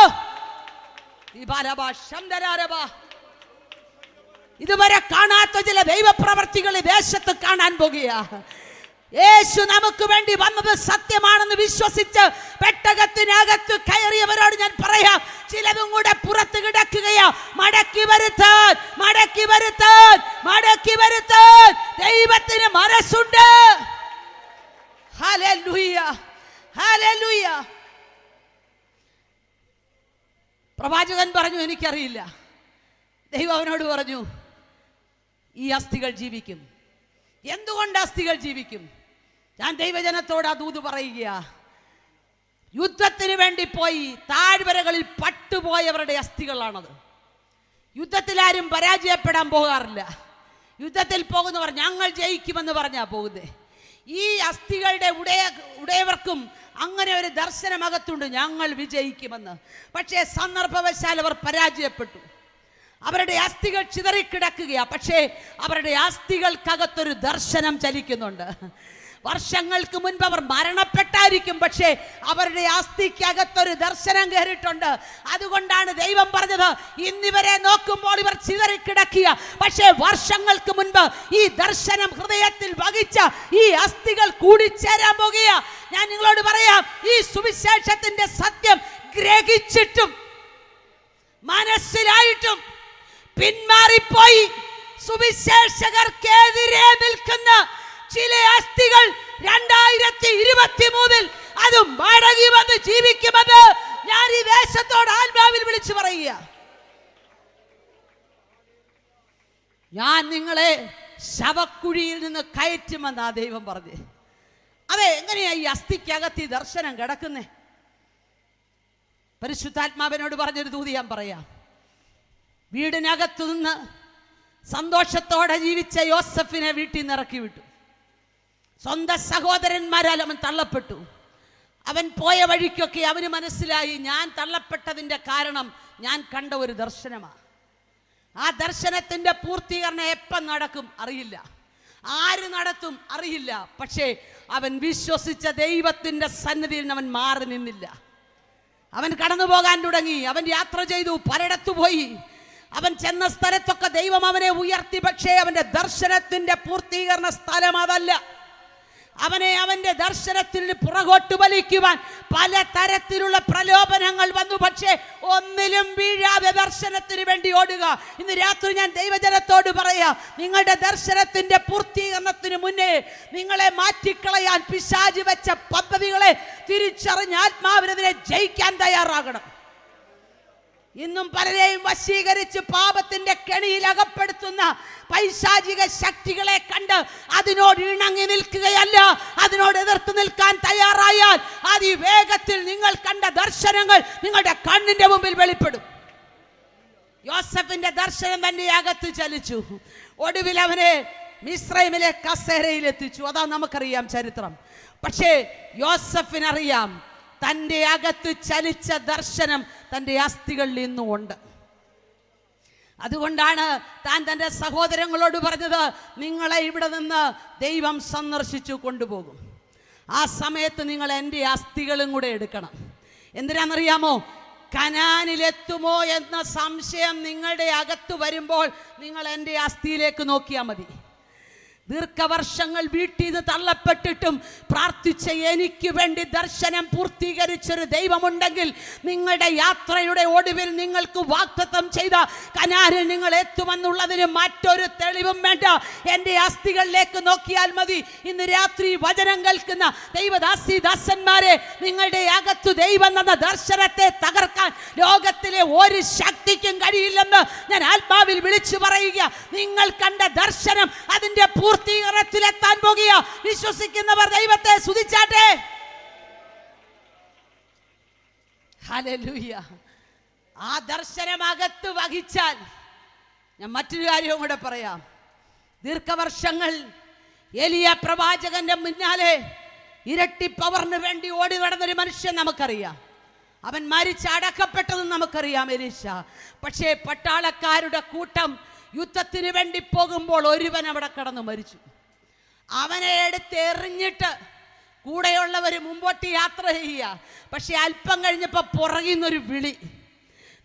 ഇതുവരെ കാണാത്ത ചില ദൈവപ്രവർത്തികൾ ഈ ദേശത്ത് കാണാൻ പോകുക. യേശു നമുക്ക് വേണ്ടി വന്നത് സത്യമാണെന്ന് വിശ്വസിച്ച് പെട്ടകത്തിനകത്ത് കയറിയവരോട് ഞാൻ പറയാം, ചിലതും കൂടെ പുറത്ത് കിടക്കുകയാ. മടക്കി വരുത്താൻ, മടക്കി വരുത്താൻ, മടക്കി വരുത്താൻ ദൈവത്തിന് മനസ്സുണ്ട്. ഹല്ലേലൂയ, ഹല്ലേലൂയ. പ്രവാചകൻ പറഞ്ഞു, എനിക്കറിയില്ല. ദൈവം അവനോട് പറഞ്ഞു, ഈ അസ്ഥികൾ ജീവിക്കും. എന്തുകൊണ്ട് അസ്ഥികൾ ജീവിക്കും? ഞാൻ ദൈവജനത്തോട് ആ ദൂത് പറയുക. യുദ്ധത്തിന് വേണ്ടി പോയി താഴ്വരകളിൽ പട്ടുപോയവരുടെ അസ്ഥികളാണത്. യുദ്ധത്തിൽ ആരും പരാജയപ്പെടാൻ പോകാറില്ല. യുദ്ധത്തിൽ പോകുന്നവർ ഞങ്ങൾ ജയിക്കുമെന്ന് പറഞ്ഞാ പോകുന്നേ. ഈ അസ്ഥികളുടെ ഉടയവർക്കും അങ്ങനെ ഒരു ദർശനമകത്തുണ്ട്, ഞങ്ങൾ വിജയിക്കുമെന്ന്. പക്ഷേ സന്ദർഭവശാൽ അവർ പരാജയപ്പെട്ടു. അവരുടെ അസ്ഥികൾ ചിതറിക്കിടക്കുകയാ. പക്ഷേ അവരുടെ അസ്ഥികൾക്കകത്തൊരു ദർശനം ചലിക്കുന്നുണ്ട്. വർഷങ്ങൾക്ക് മുൻപ് അവർ മരണപ്പെട്ടായിരിക്കും, പക്ഷേ അവരുടെ അസ്ഥിക്കകത്തൊരു ദർശനം കയറിയിട്ടുണ്ട്. അതുകൊണ്ടാണ് ദൈവം പറഞ്ഞത്, ഇന്നിവരെ നോക്കുമ്പോൾ ഇവർ ചിതറിക്കിടക്കുക, പക്ഷേ വർഷങ്ങൾക്ക് മുൻപ് ഈ ദർശനം ഹൃദയത്തിൽ വഹിച്ച ഈ അസ്ഥികൾ കൂടിച്ചേരാൻ പോകുക. ഞാൻ നിങ്ങളോട് പറയാം, ഈ സുവിശേഷത്തിന്റെ സത്യം ഗ്രഹിച്ചിട്ടും മനസ്സിലായിട്ടും പിന്മാറിപ്പോയി സുവിശേഷകർക്കെതിരെ നിൽക്കുന്ന ചില അസ്ഥികൾ 2023 അത് മടങ്ങി വന്ന് ജീവിക്കുമെന്ന് ഞാൻ ഈ ദേശത്തോട് ആത്മാവിൽ വിളിച്ചു പറയുക. ഞാൻ നിങ്ങളെ ശവക്കുഴിയിൽ നിന്ന് കയറ്റുമെന്നാ ദൈവം പറഞ്ഞ്. അതെ, എങ്ങനെയാ ഈ അസ്ഥിക്കകത്ത് ഈ ദർശനം കിടക്കുന്നേ? പരിശുദ്ധാത്മാവിനോട് പറഞ്ഞൊരു ദൂതി ഞാൻ പറയാം. വീടിനകത്തു നിന്ന് സന്തോഷത്തോടെ ജീവിച്ച യോസഫിനെ വീട്ടിൽ നിന്ന് ഇറക്കി വിട്ടു. സ്വന്തം സഹോദരന്മാരാൽ അവൻ തള്ളപ്പെട്ടു. അവൻ പോയ വഴിക്കൊക്കെ അവന് മനസ്സിലായി, ഞാൻ തള്ളപ്പെട്ടതിൻ്റെ കാരണം ഞാൻ കണ്ട ഒരു ദർശനമാണ്. ആ ദർശനത്തിൻ്റെ പൂർത്തീകരണം എപ്പം നടക്കും അറിയില്ല, ആര് നടത്തും അറിയില്ല. പക്ഷേ അവൻ വിശ്വസിച്ച ദൈവത്തിൻ്റെ സന്നിധിയിൽ അവൻ മാറി നിന്നില്ല. അവൻ കടന്നു പോകാൻ തുടങ്ങി. അവൻ യാത്ര ചെയ്തു, പലയിടത്തു പോയി. അവൻ ചെന്ന സ്ഥലത്തൊക്കെ ദൈവം അവനെ ഉയർത്തി. പക്ഷേ അവൻ്റെ ദർശനത്തിൻ്റെ പൂർത്തീകരണ സ്ഥലം അതല്ല. അവനെ അവന്റെ ദർശനത്തിൽ പുറകോട്ട് വലിക്കുവാൻ പല തരത്തിലുള്ള പ്രലോഭനങ്ങൾ വന്നു. പക്ഷേ ഒന്നിലും വീഴാതെ ദർശനത്തിന് വേണ്ടി ഓടുക. ഇന്ന് രാത്രി ഞാൻ ദൈവജനത്തോട് പറയാം, നിങ്ങളുടെ ദർശനത്തിന്റെ പൂർത്തീകരണത്തിന് മുന്നേ നിങ്ങളെ മാറ്റിക്കളയാൻ പിശാച് വെച്ച പദ്ധതികളെ തിരിച്ചറിഞ്ഞ് ആത്മാവിനെതിരെ ജയിക്കാൻ തയ്യാറാകണം. ഇന്നും പലരെയും വശീകരിച്ച് പാപത്തിന്റെ കെണിയിൽ അകപ്പെടുത്തുന്ന പൈശാചിക ശക്തികളെ കണ്ട് അതിനോട് ഇണങ്ങി നിൽക്കുകയല്ല, അതിനോട് എതിർത്ത് നിൽക്കാൻ തയ്യാറായാൽ അതിവേഗത്തിൽ നിങ്ങൾ കണ്ട ദർശനങ്ങൾ നിങ്ങളുടെ കണ്ണിന്റെ മുമ്പിൽ വെളിപ്പെടും. യോസഫിന്റെ ദർശനം തന്റെ അകത്ത് ചലിച്ചു. ഒടുവിൽ അവനെ മിസ്രൈമിലെ കസേരയിൽ എത്തിച്ചു. അതാ നമുക്കറിയാം ചരിത്രം. പക്ഷേ യോസഫിനറിയാം, തൻ്റെ അകത്ത് ചലിച്ച ദർശനം തൻ്റെ അസ്ഥികളിൽ ഇന്നും ഉണ്ട്. അതുകൊണ്ടാണ് താൻ തൻ്റെ സഹോദരങ്ങളോട് പറഞ്ഞത്, നിങ്ങളെ ഇവിടെ നിന്ന് ദൈവം സന്ദർശിച്ചു കൊണ്ടുപോകും. ആ സമയത്ത് നിങ്ങൾ എൻ്റെ അസ്ഥികളും കൂടെ എടുക്കണം. എന്തിനാണെന്നറിയാമോ? കനാനിലെത്തുമോ എന്ന സംശയം നിങ്ങളുടെ അകത്ത് വരുമ്പോൾ നിങ്ങൾ എൻ്റെ അസ്ഥിയിലേക്ക് നോക്കിയാൽ മതി. ദീർഘവർഷങ്ങൾ വീട്ടിൽ നിന്ന് തള്ളപ്പെട്ടിട്ടും പ്രാർത്ഥിച്ച എനിക്ക് വേണ്ടി ദർശനം പൂർത്തീകരിച്ചൊരു ദൈവമുണ്ടെങ്കിൽ, നിങ്ങളുടെ യാത്രയുടെ ഒടുവിൽ നിങ്ങൾക്ക് വാഗ്ദത്തം ചെയ്ത കനാനിൽ നിങ്ങൾ എത്തുമെന്നുള്ളതിന് മറ്റൊരു തെളിവും വേണ്ട. എൻ്റെ അസ്ഥികളിലേക്ക് നോക്കിയാൽ മതി. ഇന്ന് രാത്രി വചനം കേൾക്കുന്ന ദൈവദാസി ദാസന്മാരെ, നിങ്ങളുടെ അകത്ത് ദൈവം എന്ന ദർശനത്തെ തകർക്കാൻ ലോകത്തിലെ ഒരു ശക്തിക്കും കഴിയില്ലെന്ന് ഞാൻ ആത്മാവിൽ വിളിച്ചു പറയുക. നിങ്ങൾ കണ്ട ദർശനം അതിന്റെ പൂർത്തീകരണത്തിലെത്താൻ പോകുക. വിശ്വസിക്കുന്നവർ ദൈവത്തെ സ്തുതിച്ചാട്ടെ. ഹല്ലേലൂയ. ആ ദർശനമകത്ത് വഹിച്ചാൽ, ഞാൻ മറ്റൊരു കാര്യവും കൂടെ പറയാം. ദീർഘവർഷങ്ങൾ എലിയ പ്രവാചകന്റെ മുന്നാലെ ഇരട്ടി പവറിന് വേണ്ടി ഓടി നടന്നൊരു മനുഷ്യൻ നമുക്കറിയാം. അവൻ മരിച്ച് അടക്കപ്പെട്ടതും നമുക്കറിയാം, എലീശ. പക്ഷേ പട്ടാളക്കാരുടെ കൂട്ടം യുദ്ധത്തിന് വേണ്ടി പോകുമ്പോൾ ഒരുവൻ അവിടെ കടന്നു മരിച്ചു. അവനെ എടുത്ത് എറിഞ്ഞിട്ട് കൂടെയുള്ളവർ മുമ്പോട്ട് യാത്ര ചെയ്യുക. പക്ഷെ അല്പം കഴിഞ്ഞപ്പോൾ പുറകിൽ നിന്നൊരു വിളി.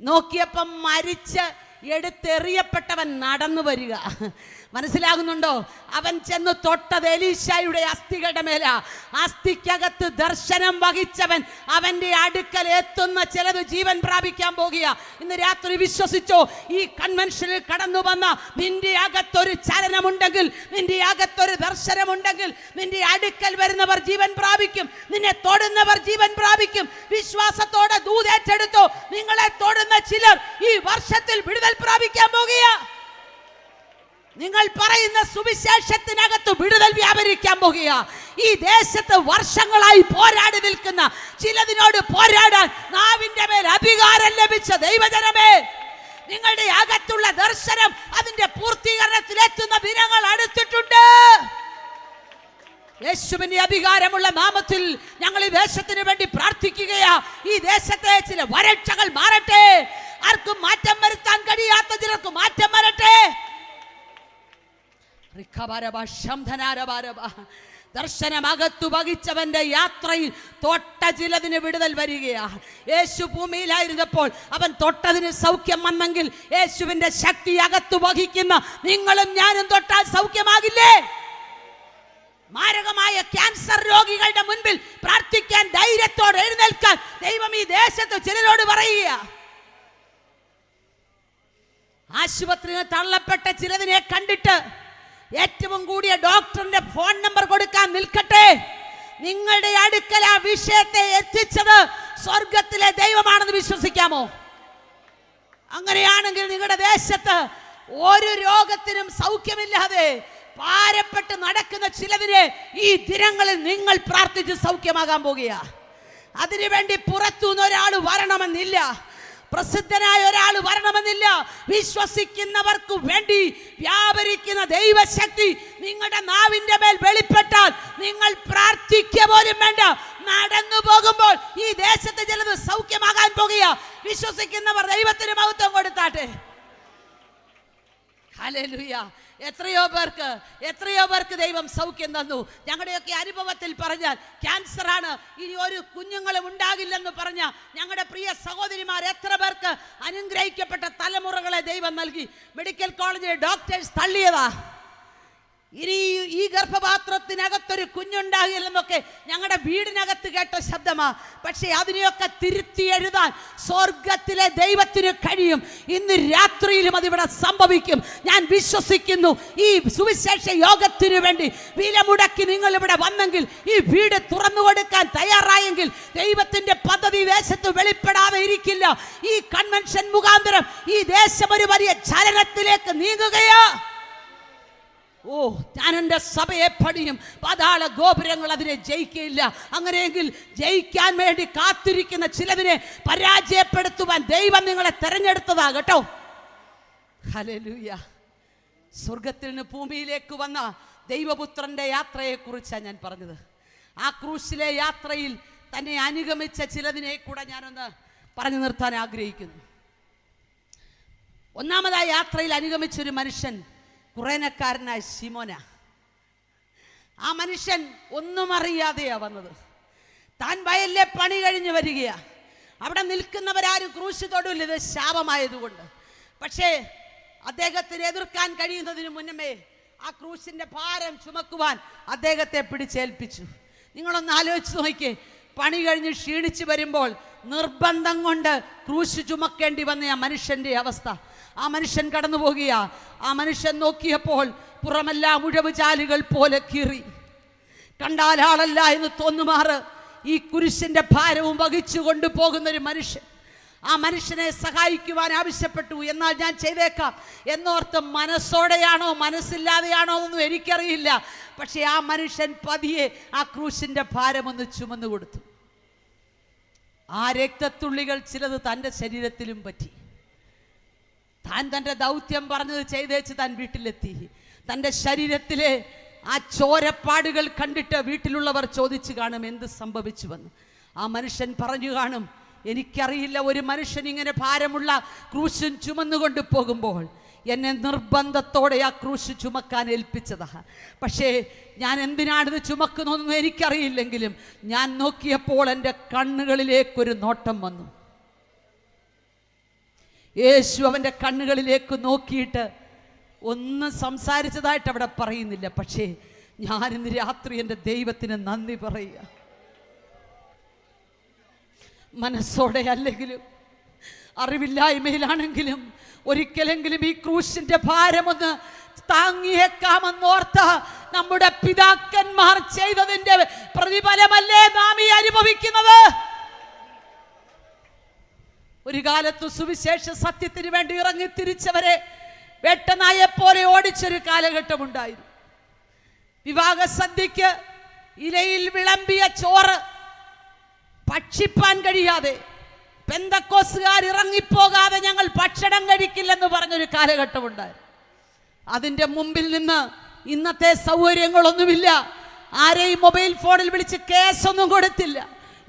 നോക്കിയപ്പം മരിച്ച് എടുത്തെറിയപ്പെട്ടവൻ നടന്നു വരിക. മനസ്സിലാകുന്നുണ്ടോ? അവൻ ചെന്ന് തൊട്ടത് എലീശയുടെ അസ്ഥികളുടെ മേല. അസ്ഥിക്കകത്ത് ദർശനം വഹിച്ചവൻ അവന്റെ അടുക്കൽ എത്തുന്ന ചിലത് ജീവൻ പ്രാപിക്കാൻ പോകുക. ഇന്ന് രാത്രി വിശ്വസിച്ചോ, ഈ കൺവെൻഷനിൽ കടന്നു വന്ന നിന്റെ അകത്തൊരു ചലനമുണ്ടെങ്കിൽ, നിന്റെ അകത്തൊരു ദർശനമുണ്ടെങ്കിൽ, നിന്റെ അടുക്കൽ വരുന്നവർ ജീവൻ പ്രാപിക്കും, നിന്നെ തൊടുന്നവർ ജീവൻ പ്രാപിക്കും. വിശ്വാസത്തോടെ ദൂതേറ്റെടുത്തോ, നിങ്ങളെ തൊടുന്ന ചിലർ ഈ വർഷത്തിൽ വിടുതൽ പ്രാപിക്കാൻ പോകുക. നിങ്ങൾ പറയുന്ന സുവിശേഷത്തിനകത്ത് വിടുതൽ വ്യാപരിക്കാൻ പോകുക. ഈ ദേശത്ത് വർഷങ്ങളായി പോരാടി നിൽക്കുന്ന ചിലതിനോട് പോരാടാൻ നാവിന്റെ മേൽ അധികാരം ലഭിച്ച ദൈവജനമേ, നിങ്ങളുടെ അകത്തുള്ള ദർശനം അതിന്റെ പൂർത്തീകരണത്തിലെത്തുന്ന ദിനങ്ങൾ അടുത്തിട്ടുണ്ട്. യേശുവിന്റെ അധികാരമുള്ള നാമത്തിൽ ഞങ്ങൾ ഈ ദേശത്തിന് വേണ്ടി പ്രാർത്ഥിക്കുകയാ. ഈ ദേശത്തെ ചില വരൾച്ചകൾ മാറട്ടെ. ആർക്കും മാറ്റം വരുത്താൻ കഴിയാത്ത ചിലർക്ക് മാറ്റം വരട്ടെ. ദർശനമകത്തു വഹിച്ചവന്റെ യാത്രയിൽ തൊട്ട ചിലതിന് വിടുതൽ വരികയാ. യേശു ഭൂമിയിലായിരുന്നപ്പോൾ അവൻ തൊട്ടതിന് സൗഖ്യം വന്നെങ്കിൽ യേശുവിന്റെ ശക്തി അകത്തു വഹിക്കുന്ന നിങ്ങളും ഞാനും തൊട്ടാൽ സൗഖ്യമാകില്ലേ? മാരകമായ ക്യാൻസർ രോഗികളുടെ മുൻപിൽ പ്രാർത്ഥിക്കാൻ ധൈര്യത്തോടെ എഴുന്നേൽക്കാൻ ദൈവം ഈ ദേശത്ത് ചിലരോട് പറയുക. ആശുപത്രിയിൽ തള്ളപ്പെട്ട ചിലതിനെ കണ്ടിട്ട് ഏറ്റവും കൂടിയ ഡോക്ടറിന്റെ ഫോൺ നമ്പർ കൊടുക്കാൻ നിൽക്കട്ടെ. നിങ്ങളുടെ അടുക്കൽ ആ വിഷയത്തെ എത്തിച്ചത് സ്വർഗത്തിലെ ദൈവമാണെന്ന് വിശ്വസിക്കാമോ? അങ്ങനെയാണെങ്കിൽ നിങ്ങളുടെ ദേശത്ത് ഒരു രോഗത്തിനും സൗഖ്യമില്ലാതെ ഭാരപ്പെട്ട് നടക്കുന്ന ചിലതിനെ ഈ ദിനങ്ങളിൽ നിങ്ങൾ പ്രാർത്ഥിച്ച് സൗഖ്യമാകാൻ പോകുക. അതിനുവേണ്ടി പുറത്തുനിന്ന് ഒരാൾ വരണമെന്നില്ല, പ്രസിദ്ധനായ ഒരാൾ വരണമെന്നില്ല. വിശ്വസിക്കുന്നവർക്ക് വേണ്ടി വ്യാപരിക്കുന്ന ദൈവശക്തി നിങ്ങളുടെ നാവിന്റെ മേൽ വെളിപ്പെട്ടാൽ നിങ്ങൾ പ്രാർത്ഥിക്കുക പോലും വേണ്ട. നടന്നു പോകുമ്പോൾ ഈ ദേശത്ത് ചിലത് സൗഖ്യമാകാൻ പോകുക. വിശ്വസിക്കുന്നവർ ദൈവത്തിന് മഹത്വം കൊടുത്താട്ടെ. ഹല്ലേലൂയ. എത്രയോ പേർക്ക് ദൈവം സൗഖ്യം തന്നു. ഞങ്ങളുടെയൊക്കെ അനുഭവത്തിൽ പറഞ്ഞാൽ ക്യാൻസറാണ്, ഇനി ഒരു കുഞ്ഞുങ്ങളും ഉണ്ടാകില്ലെന്ന് പറഞ്ഞ ഞങ്ങളുടെ പ്രിയ സഹോദരിമാർ എത്ര പേർക്ക് അനുഗ്രഹിക്കപ്പെട്ട തലമുറകളെ ദൈവം നൽകി. മെഡിക്കൽ കോളേജിലെ ഡോക്ടേഴ്സ് തള്ളിയതാ. ഇനി ഈ ഗർഭപാത്രത്തിനകത്തൊരു കുഞ്ഞുണ്ടാകില്ലെന്നൊക്കെ ഞങ്ങളുടെ വീടിനകത്ത് കേട്ട ശബ്ദമാ. പക്ഷെ അതിനെയൊക്കെ തിരുത്തി എഴുതാൻ സ്വർഗത്തിലെ ദൈവത്തിന് കഴിയും. ഇന്ന് രാത്രിയിലും അതിവിടെ സംഭവിക്കും. ഞാൻ വിശ്വസിക്കുന്നു. ഈ സുവിശേഷ യോഗത്തിനു വേണ്ടി വില മുടക്കി നിങ്ങൾ ഇവിടെ വന്നെങ്കിൽ, ഈ വീട് തുറന്നു കൊടുക്കാൻ തയ്യാറായെങ്കിൽ ദൈവത്തിന്റെ പദ്ധതി ദേശത്ത് വെളിപ്പെടാതെ ഇരിക്കില്ല. ഈ കൺവെൻഷൻ മുഖാന്തരം ഈ ദേശം ഒരു വലിയ ചലനത്തിലേക്ക് നീങ്ങുകയാ. ഞാൻ എൻ്റെ സഭയെ പണിയും, പാതാള ഗോപുരങ്ങൾ അതിനെ ജയിക്കുകയില്ല. അങ്ങനെയെങ്കിൽ ജയിക്കാൻ വേണ്ടി കാത്തിരിക്കുന്ന ചിലതിനെ പരാജയപ്പെടുത്തുവാൻ ദൈവം നിങ്ങളെ തെരഞ്ഞെടുത്തതാ കേട്ടോ. ഹല്ലേലൂയ. സ്വർഗത്തിൽ നിന്ന് ഭൂമിയിലേക്ക് വന്ന ദൈവപുത്രന്റെ യാത്രയെ കുറിച്ചാണ് ഞാൻ പറഞ്ഞത്. ആ ക്രൂശിലെ യാത്രയിൽ തന്നെ അനുഗമിച്ച ചിലതിനെ കൂടെ ഞാനൊന്ന് പറഞ്ഞു നിർത്താൻ ആഗ്രഹിക്കുന്നു. ഒന്നാമതായി യാത്രയിൽ അനുഗമിച്ചൊരു മനുഷ്യൻ കുറേനക്കാരനായ ശിമോന. ആ മനുഷ്യൻ ഒന്നും അറിയാതെയാ വന്നത്. താൻ വയലിലെ പണി കഴിഞ്ഞ് വരികയാ. അവിടെ നിൽക്കുന്നവരാരും ക്രൂശ് തൊടില്ല, ഇത് ശാപമായതുകൊണ്ട്. പക്ഷേ അദ്ദേഹത്തിന് എതിർക്കാൻ കഴിയുന്നതിന് മുന്നമേ ആ ക്രൂശിന്റെ ഭാരം ചുമക്കുവാൻ അദ്ദേഹത്തെ പിടിച്ചേൽപ്പിച്ചു. നിങ്ങളൊന്ന് ആലോചിച്ച് നോക്കിക്കേ. പണി കഴിഞ്ഞ് ക്ഷീണിച്ച് വരുമ്പോൾ നിർബന്ധം കൊണ്ട് ക്രൂശ് ചുമക്കേണ്ടി വന്ന ആ മനുഷ്യന്റെ അവസ്ഥ. ആ മനുഷ്യൻ കടന്നു പോകുക. ആ മനുഷ്യൻ നോക്കിയപ്പോൾ പുറമെല്ലാം ഉഴവ് ചാലുകൾ പോലെ കീറി. കണ്ടാൽ ആളല്ല എന്ന് തോന്നുമാറ് ഈ കുരിശിന്റെ ഭാരവും വഹിച്ചു കൊണ്ടുപോകുന്നൊരു മനുഷ്യൻ. ആ മനുഷ്യനെ സഹായിക്കുവാൻ ആവശ്യപ്പെട്ടു. എന്നാൽ ഞാൻ ചെയ്തേക്കാം എന്നോർത്ത് മനസ്സോടെയാണോ മനസ്സില്ലാതെയാണോ എന്നൊന്നും എനിക്കറിയില്ല. പക്ഷെ ആ മനുഷ്യൻ പതിയെ ആ ക്രൂശിന്റെ ഭാരമൊന്ന് ചുമന്നു കൊടുത്തു. ആ രക്തത്തുള്ളികൾ ചിലത് തൻ്റെ ശരീരത്തിലും പറ്റി. താൻ തൻ്റെ ദൗത്യം പറഞ്ഞത് ചെയ്തേച്ച് താൻ വീട്ടിലെത്തി. തൻ്റെ ശരീരത്തിലെ ആ ചോരപ്പാടുകൾ കണ്ടിട്ട് വീട്ടിലുള്ളവർ ചോദിച്ചു കാണും എന്ത് സംഭവിച്ചുവെന്ന്. ആ മനുഷ്യൻ പറഞ്ഞു കാണും, എനിക്കറിയില്ല, ഒരു മനുഷ്യൻ ഇങ്ങനെ ഭാരമുള്ള ക്രൂശും ചുമന്നുകൊണ്ട് പോകുമ്പോൾ എന്നെ നിർബന്ധത്തോടെ ആ ക്രൂശ് ചുമക്കാൻ ഏൽപ്പിച്ചതാ. പക്ഷേ ഞാൻ എന്തിനാണിത് ചുമക്കുന്നതെന്ന് എനിക്കറിയില്ലെങ്കിലും ഞാൻ നോക്കിയപ്പോൾ എൻ്റെ കണ്ണുകളിലേക്കൊരു നോട്ടം വന്നു. യേശു അവൻ്റെ കണ്ണുകളിലേക്ക് നോക്കിയിട്ട് ഒന്നും സംസാരിച്ചതായിട്ട് അവിടെ പറയുന്നില്ല. പക്ഷേ ഞാനിന്ന് രാത്രി എൻ്റെ ദൈവത്തിന് നന്ദി പറയുക. മനസ്സോടെ അല്ലെങ്കിലും അറിവില്ലായ്മയിലാണെങ്കിലും ഒരിക്കലെങ്കിലും ഈ ക്രൂശിന്റെ ഭാരമൊന്ന് താങ്ങിയേക്കാമെന്നോർത്ത നമ്മുടെ പിതാക്കന്മാർ ചെയ്തതിന്റെ പ്രതിഫലമല്ലേ നാം ഈ അനുഭവിക്കുന്നത്? ഒരു കാലത്ത് സുവിശേഷ സത്യത്തിന് വേണ്ടി ഇറങ്ങി തിരിച്ചവരെ വെട്ടനായെ പോലെ ഓടിച്ചൊരു കാലഘട്ടമുണ്ടായിരുന്നു. വിവാഹ സദ്യക്ക് ഇലയിൽ വിളമ്പിയ ചോറ് ഭക്ഷിപ്പാൻ കഴിയാതെ പെന്തക്കോസുകാർ ഇറങ്ങിപ്പോകാതെ ഞങ്ങൾ ഭക്ഷണം കഴിക്കില്ലെന്ന് പറഞ്ഞൊരു കാലഘട്ടമുണ്ടായിരുന്നു. അതിൻ്റെ മുമ്പിൽ നിന്ന് ഇന്നത്തെ സൗകര്യങ്ങളൊന്നുമില്ല. ആരെയും മൊബൈൽ ഫോണിൽ വിളിച്ച് കേസൊന്നും കൊടുത്തില്ല.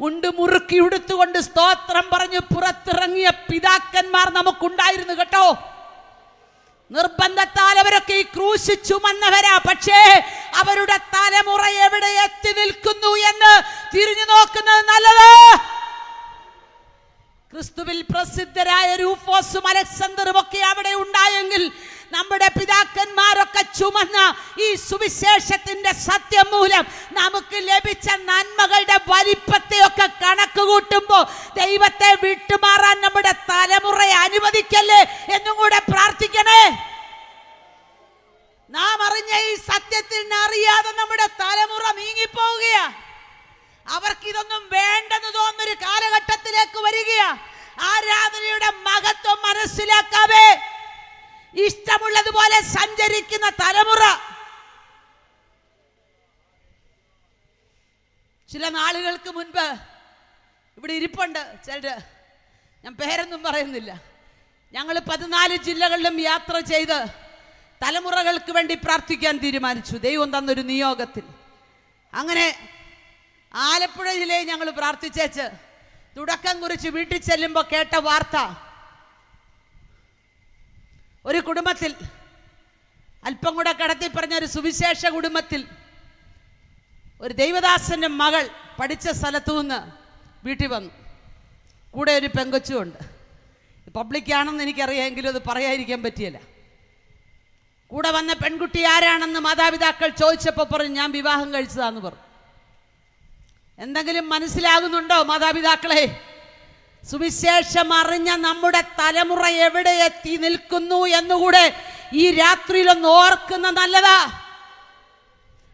ഉണ്ട് മുറുക്കി ഉടുത്തുകൊണ്ട് സ്തോത്രം പറഞ്ഞ് പുറത്തിറങ്ങിയ പിതാക്കന്മാർ നമുക്കുണ്ടായിരുന്നു കേട്ടോ. നിർബന്ധത്താൽ അവരൊക്കെ ഈ ക്രൂശ് ചുമന്നവരാ. പക്ഷേ അവരുടെ തലമുറ എവിടെ എത്തി നിൽക്കുന്നു എന്ന് തിരിഞ്ഞു നോക്കുന്നത് നല്ലത്. ക്രിസ്തുവിൽ പ്രസിദ്ധരായ രൂഫോസും അലക്സാണ്ടറും ഒക്കെ അവിടെ ഉണ്ടായെങ്കിൽ നമ്മുടെ പിതാക്കന്മാരൊക്കെ ചുമന്ന ഈ സുവിശേഷത്തിന്റെ സത്യം മൂലം നമുക്ക് ലഭിച്ച നന്മകളുടെ വലിപ്പത്തെയൊക്കെ കണക്ക് കൂട്ടുമ്പോൾ ദൈവത്തെ വിട്ടുമാറാൻ നമ്മുടെ തലമുറയെ അനുവദിക്കല്ലേ എന്നും കൂടെ പ്രാർത്ഥിക്കണേ. നാം അറിഞ്ഞ ഈ സത്യത്തിൽ അറിയാതെ നമ്മുടെ തലമുറ നീങ്ങിപ്പോവുകയാ. അവർക്കിതൊന്നും വേണ്ടെന്ന് തോന്നുന്നൊരു കാലഘട്ടത്തിലേക്ക് വരികയാ. ആരാധനയുടെ മഹത്വം മനസ്സിലാക്കാതെ ഇഷ്ടമുള്ളതുപോലെ സഞ്ചരിക്കുന്ന തലമുറ. ചില നാളുകൾക്ക് മുൻപ് ഇവിടെ ഇരിപ്പുണ്ട് ചിലര്, ഞാൻ പേരൊന്നും പറയുന്നില്ല. ഞങ്ങൾ 14 ജില്ലകളിലും യാത്ര ചെയ്ത് തലമുറകൾക്ക് വേണ്ടി പ്രാർത്ഥിക്കാൻ തീരുമാനിച്ചു, ദൈവം തന്നൊരു നിയോഗത്തിൽ. അങ്ങനെ ആലപ്പുഴ ജില്ലയിൽ ഞങ്ങൾ പ്രാർത്ഥിച്ചേച്ച് തുടക്കം കുറിച്ച് വീട്ടിൽ ചെല്ലുമ്പോൾ കേട്ട വാർത്ത, ഒരു കുടുംബത്തിൽ, അല്പം കൂടെ കടത്തി പറഞ്ഞ ഒരു സുവിശേഷ കുടുംബത്തിൽ, ഒരു ദൈവദാസന്റെ മകൾ പഠിച്ച സ്ഥലത്തു നിന്ന് വീട്ടിൽ വന്നു. കൂടെ ഒരു പെങ്കൊച്ചുമുണ്ട്. പബ്ലിക്കാണെന്ന് എനിക്കറിയാമെങ്കിലും അത് പറയാതിരിക്കാൻ പറ്റിയല്ല. കൂടെ വന്ന പെൺകുട്ടി ആരാണെന്ന് മാതാപിതാക്കൾ ചോദിച്ചപ്പോൾ പറഞ്ഞു, ഞാൻ വിവാഹം കഴിച്ചതാന്ന് പറഞ്ഞു. എന്തെങ്കിലും മനസ്സിലാകുന്നുണ്ടോ മാതാപിതാക്കളെ? സുവിശേഷം അറിഞ്ഞ നമ്മുടെ തലമുറ എവിടെ എത്തി നിൽക്കുന്നു എന്നുകൂടെ ഈ രാത്രിയിലൊന്ന് ഓർക്കുന്ന നല്ലതാ.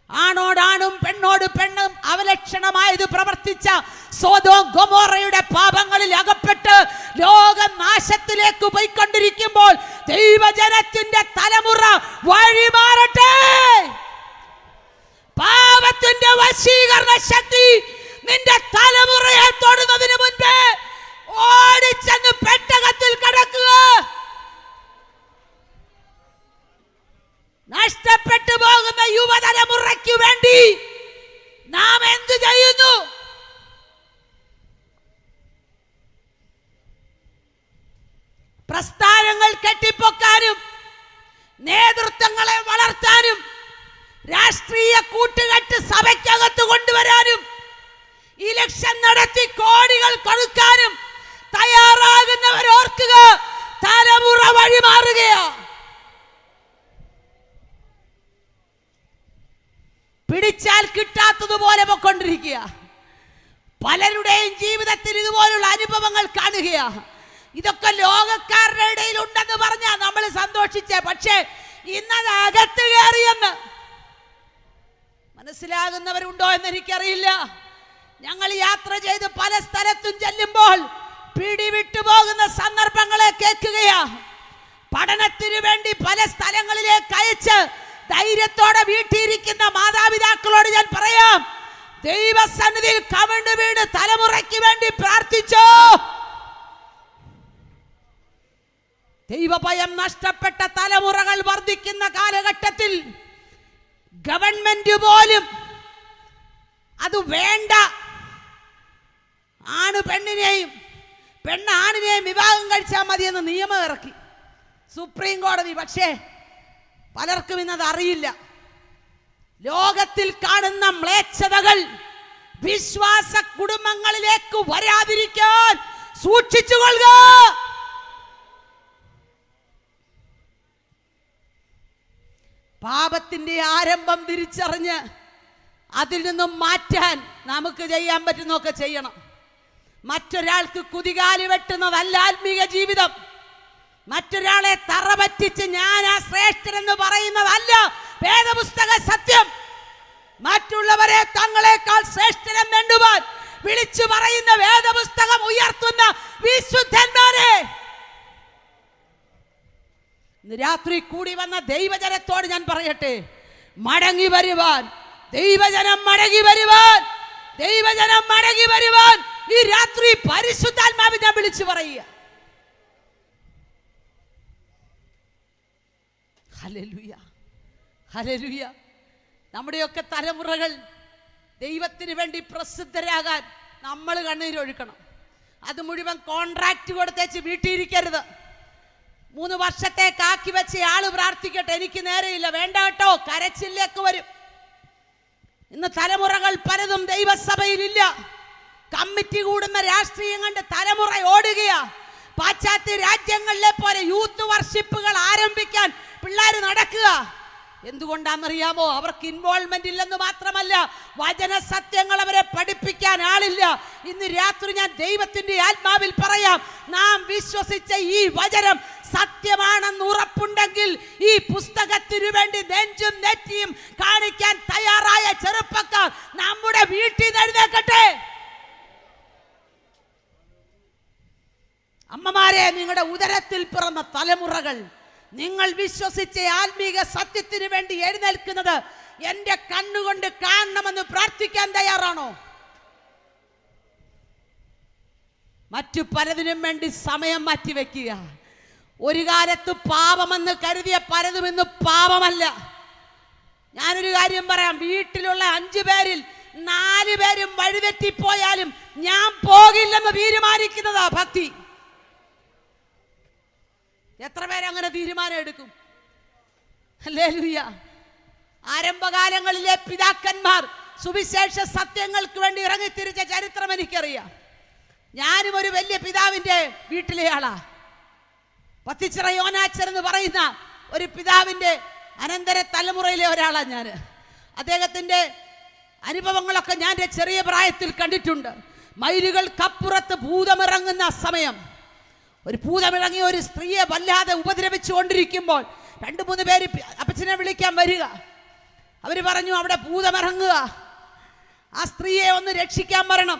ആണോടാണും പെണ്ണോട് പെണ്ണും അവലക്ഷണമായത് പ്രവർത്തിച്ച സോദോം ഗൊമോറയുടെ പാപങ്ങളിൽ അകപ്പെട്ട് ലോകനാശത്തിലേക്ക് പോയിക്കൊണ്ടിരിക്കുമ്പോൾ ദൈവജനത്തിന്റെ തലമുറ വഴിമാറട്ടെ. പാപത്തിന്റെ വശീകരണ ശക്തി നിന്റെ തലമുറയെ തൊടുന്നതിന് മുൻപേ ഓടിച്ചെന്ന് പെട്ടകത്തിൽ കിടക്കുക. നഷ്ടപ്പെട്ടു പോകുന്ന യുവതലമുറയ്ക്ക് വേണ്ടി നാം എന്ത് ചെയ്യുന്നു? പ്രസ്ഥാനങ്ങൾ കെട്ടിപ്പൊക്കാനും നേതൃത്വങ്ങളെ വളർത്താനും രാഷ്ട്രീയ കൂട്ടുകെട്ട് സഭയ്ക്കകത്ത് കൊണ്ടുവരാനും ഇലക്ഷൻ നടത്തി കോടികൾ കൊടുക്കാനും തയ്യാറാകുന്നവർ ഓർക്കുക, തലമുറ വഴിമാറുകയോ. പിടിച്ചാൽ കിട്ടാത്തതുപോലെ പൊക്കൊണ്ടിരിക്കുക. പലരുടെയും ജീവിതത്തിൽ ഇതുപോലുള്ള അനുഭവങ്ങൾ കാണുകയാ. ഇതൊക്കെ ലോകക്കാരുടെ ഇടയിൽ ഉണ്ടെന്ന് പറഞ്ഞാൽ നമ്മൾ സന്തോഷിച്ചേ. പക്ഷേ ഇന്നത് അകത്ത് കയറിയെന്ന് മനസ്സിലാകുന്നവരുണ്ടോ എന്ന് എനിക്കറിയില്ല. ഞങ്ങൾ യാത്ര ചെയ്ത് പല സ്ഥലത്തും ചെല്ലുമ്പോൾ പിടിവിട്ടു പോകുന്ന സന്ദർഭങ്ങളെ കേൾക്കുകയാ. പഠനത്തിനു വേണ്ടി പല സ്ഥലങ്ങളിലേക്ക് അയച്ച് ധൈര്യത്തോടെ വീട്ടിയിരിക്കുന്ന മാതാപിതാക്കളോട് ഞാൻ പറയാം, ദൈവസന്നിധിയിൽ കവിണ് വീണ് തലമുറയ്ക്ക് വേണ്ടി പ്രാർത്ഥിച്ചോ. ദൈവഭയം നഷ്ടപ്പെട്ട തലമുറകൾ വർദ്ധിക്കുന്ന കാലഘട്ടത്തിൽ ഗവൺമെന്റ് പോലും അത് വേണ്ട, ആണ് പെണ്ണിനെയും പെണ്ണ് ആണിനെയും വിവാഹം കഴിച്ചാൽ മതിയെന്ന് നിയമം ഇറക്കി സുപ്രീം കോടതി. പക്ഷേ പലർക്കും ഇന്നത് അറിയില്ല. ലോകത്തിൽ കാണുന്ന മ്ലേച്ഛതകൾ വിശ്വാസ കുടുംബങ്ങളിലേക്ക് വരാതിരിക്കാൻ സൂക്ഷിച്ചുകൊള്ളുക. പാപത്തിന്റെ ആരംഭം തിരിച്ചറിഞ്ഞ് അതിൽ നിന്നും മാറ്റാൻ നമുക്ക് ചെയ്യാൻ പറ്റുന്നൊക്കെ ചെയ്യണം. മറ്റൊരാൾക്ക് കുതികാലി വെട്ടുന്നതല്ല ആത്മീക ജീവിതം. മറ്റൊരാളെ തറപറ്റിച്ച് ഞാനാ ശ്രേഷ്ഠനെന്ന് പറയുന്നതല്ല വേദപുസ്തക സത്യം. മറ്റുള്ളവരെ തങ്ങളെക്കാൾ ശ്രേഷ്ഠനെന്നെണ്ണുവാൻ വിളിച്ചു പറയുന്ന വേദപുസ്തകം ഉയർത്തുന്ന വിശുദ്ധന്മാരെ, രാത്രി കൂടി വന്ന ദൈവജനത്തോട് ഞാൻ പറയട്ടെ, മടങ്ങി വരുവാൻ, ദൈവജനം മടങ്ങി വരുവാൻ, ദൈവജനം മടങ്ങി വരുവാൻ ഈ രാത്രി പരിശുദ്ധാത്മാവിനെ വിളിച്ചു പറയുക. Hallelujah, hallelujah. നമ്മുടെയൊക്കെ തലമുറകൾ ദൈവത്തിന് വേണ്ടി പ്രസിദ്ധരാകാൻ നമ്മൾ കണ്ണീരൊഴുക്കണം. അത് മുഴുവൻ കോൺട്രാക്ട് കൊടുത്തേച്ച് വീട്ടിയിരിക്കരുത്. 3 വർഷത്തേക്കാക്കി വെച്ച് ആള് പ്രാർത്ഥിക്കട്ടെ, എനിക്ക് നേരെയില്ല, വേണ്ട കേട്ടോ, കരച്ചിലേക്ക് വരും. ഇന്ന് തലമുറകൾ പലതും ദൈവസഭയിലില്ല. കമ്മിറ്റി കൂടുന്ന രാഷ്ട്രീയം കണ്ട് തലമുറ ഓടുകയാ. പാശ്ചാത്യ രാജ്യങ്ങളിലെ പോലെ യൂത്ത് വർഷിപ്പുകൾ ആരംഭിക്കാൻ പിള്ളേർ നടക്കുക. എന്തുകൊണ്ടാണെന്നറിയാമോ? അവർക്ക് ഇൻവോൾവ്മെന്റ് ഇല്ലെന്ന് മാത്രമല്ല, വചന സത്യങ്ങൾ അവരെ പഠിപ്പിക്കാൻ ആളില്ല. ഇന്ന് രാത്രി ഞാൻ ദൈവത്തിന്റെ ആത്മാവിൽ പറയാം, നാം വിശ്വസിച്ച ഈ വചനം സത്യമാണെന്ന് ഉറപ്പുണ്ടെങ്കിൽ ഈ പുസ്തകത്തിനു വേണ്ടി നെഞ്ചും നെറ്റിയും കാണിക്കാൻ തയ്യാറായ ചെറുപ്പക്കാർ നമ്മുടെ വീട്ടിൽ നിന്ന് എഴുന്നേൽക്കട്ടെ. അമ്മമാരെ, നിങ്ങളുടെ ഉദരത്തിൽ പിറന്ന തലമുറകൾ നിങ്ങൾ വിശ്വസിച്ച ആത്മീക സത്യത്തിന് വേണ്ടി എഴുന്നേൽക്കുന്നത് എന്റെ കണ്ണുകൊണ്ട് കാണണമെന്ന് പ്രാർത്ഥിക്കാൻ തയ്യാറാണോ? മറ്റു പലതിനും വേണ്ടി സമയം മാറ്റിവെക്കുക. ഒരു കാലത്ത് പാപമെന്ന് കരുതിയ പലതും ഇന്ന് പാപമല്ല. ഞാനൊരു കാര്യം പറയാം, വീട്ടിലുള്ള 5 പേരിൽ 4 പേരും വഴിതെറ്റിപ്പോയാലും ഞാൻ പോകില്ലെന്ന് തീരുമാനിക്കുന്നതാ ഭക്തി. എത്ര പേരങ്ങനെ തീരുമാനം എടുക്കും? ഹല്ലേലൂയ. ആരംഭകാലങ്ങളിലെ പിതാക്കന്മാർ സുവിശേഷ സത്യങ്ങൾക്ക് വേണ്ടി ഇറങ്ങിത്തിരിച്ച ചരിത്രം എനിക്കറിയാം. ഞാനും ഒരു വലിയ പിതാവിന്റെ വീട്ടിലെ ആളാ. പത്തിച്ചിറ യോനാച്ചൻ എന്ന് പറയുന്ന ഒരു പിതാവിന്റെ അനന്തര തലമുറയിലെ ഒരാളാണ് ഞാൻ. അദ്ദേഹത്തിന്റെ അനുഭവങ്ങളൊക്കെ ഞാൻ ചെറിയ പ്രായത്തിൽ കണ്ടിട്ടുണ്ട്. മൈലുകൾക്കപ്പുറത്ത് ഭൂതമിറങ്ങുന്ന സമയം, ഒരു ഭൂതമിറങ്ങിയ ഒരു സ്ത്രീയെ വല്ലാതെ ഉപദ്രവിച്ചു കൊണ്ടിരിക്കുമ്പോൾ 2-3 പേര് അപ്പച്ചനെ വിളിക്കാൻ വരിക. അവർ പറഞ്ഞു, അവിടെ ഭൂതമിറങ്ങുക, ആ സ്ത്രീയെ ഒന്ന് രക്ഷിക്കാൻ വരണം.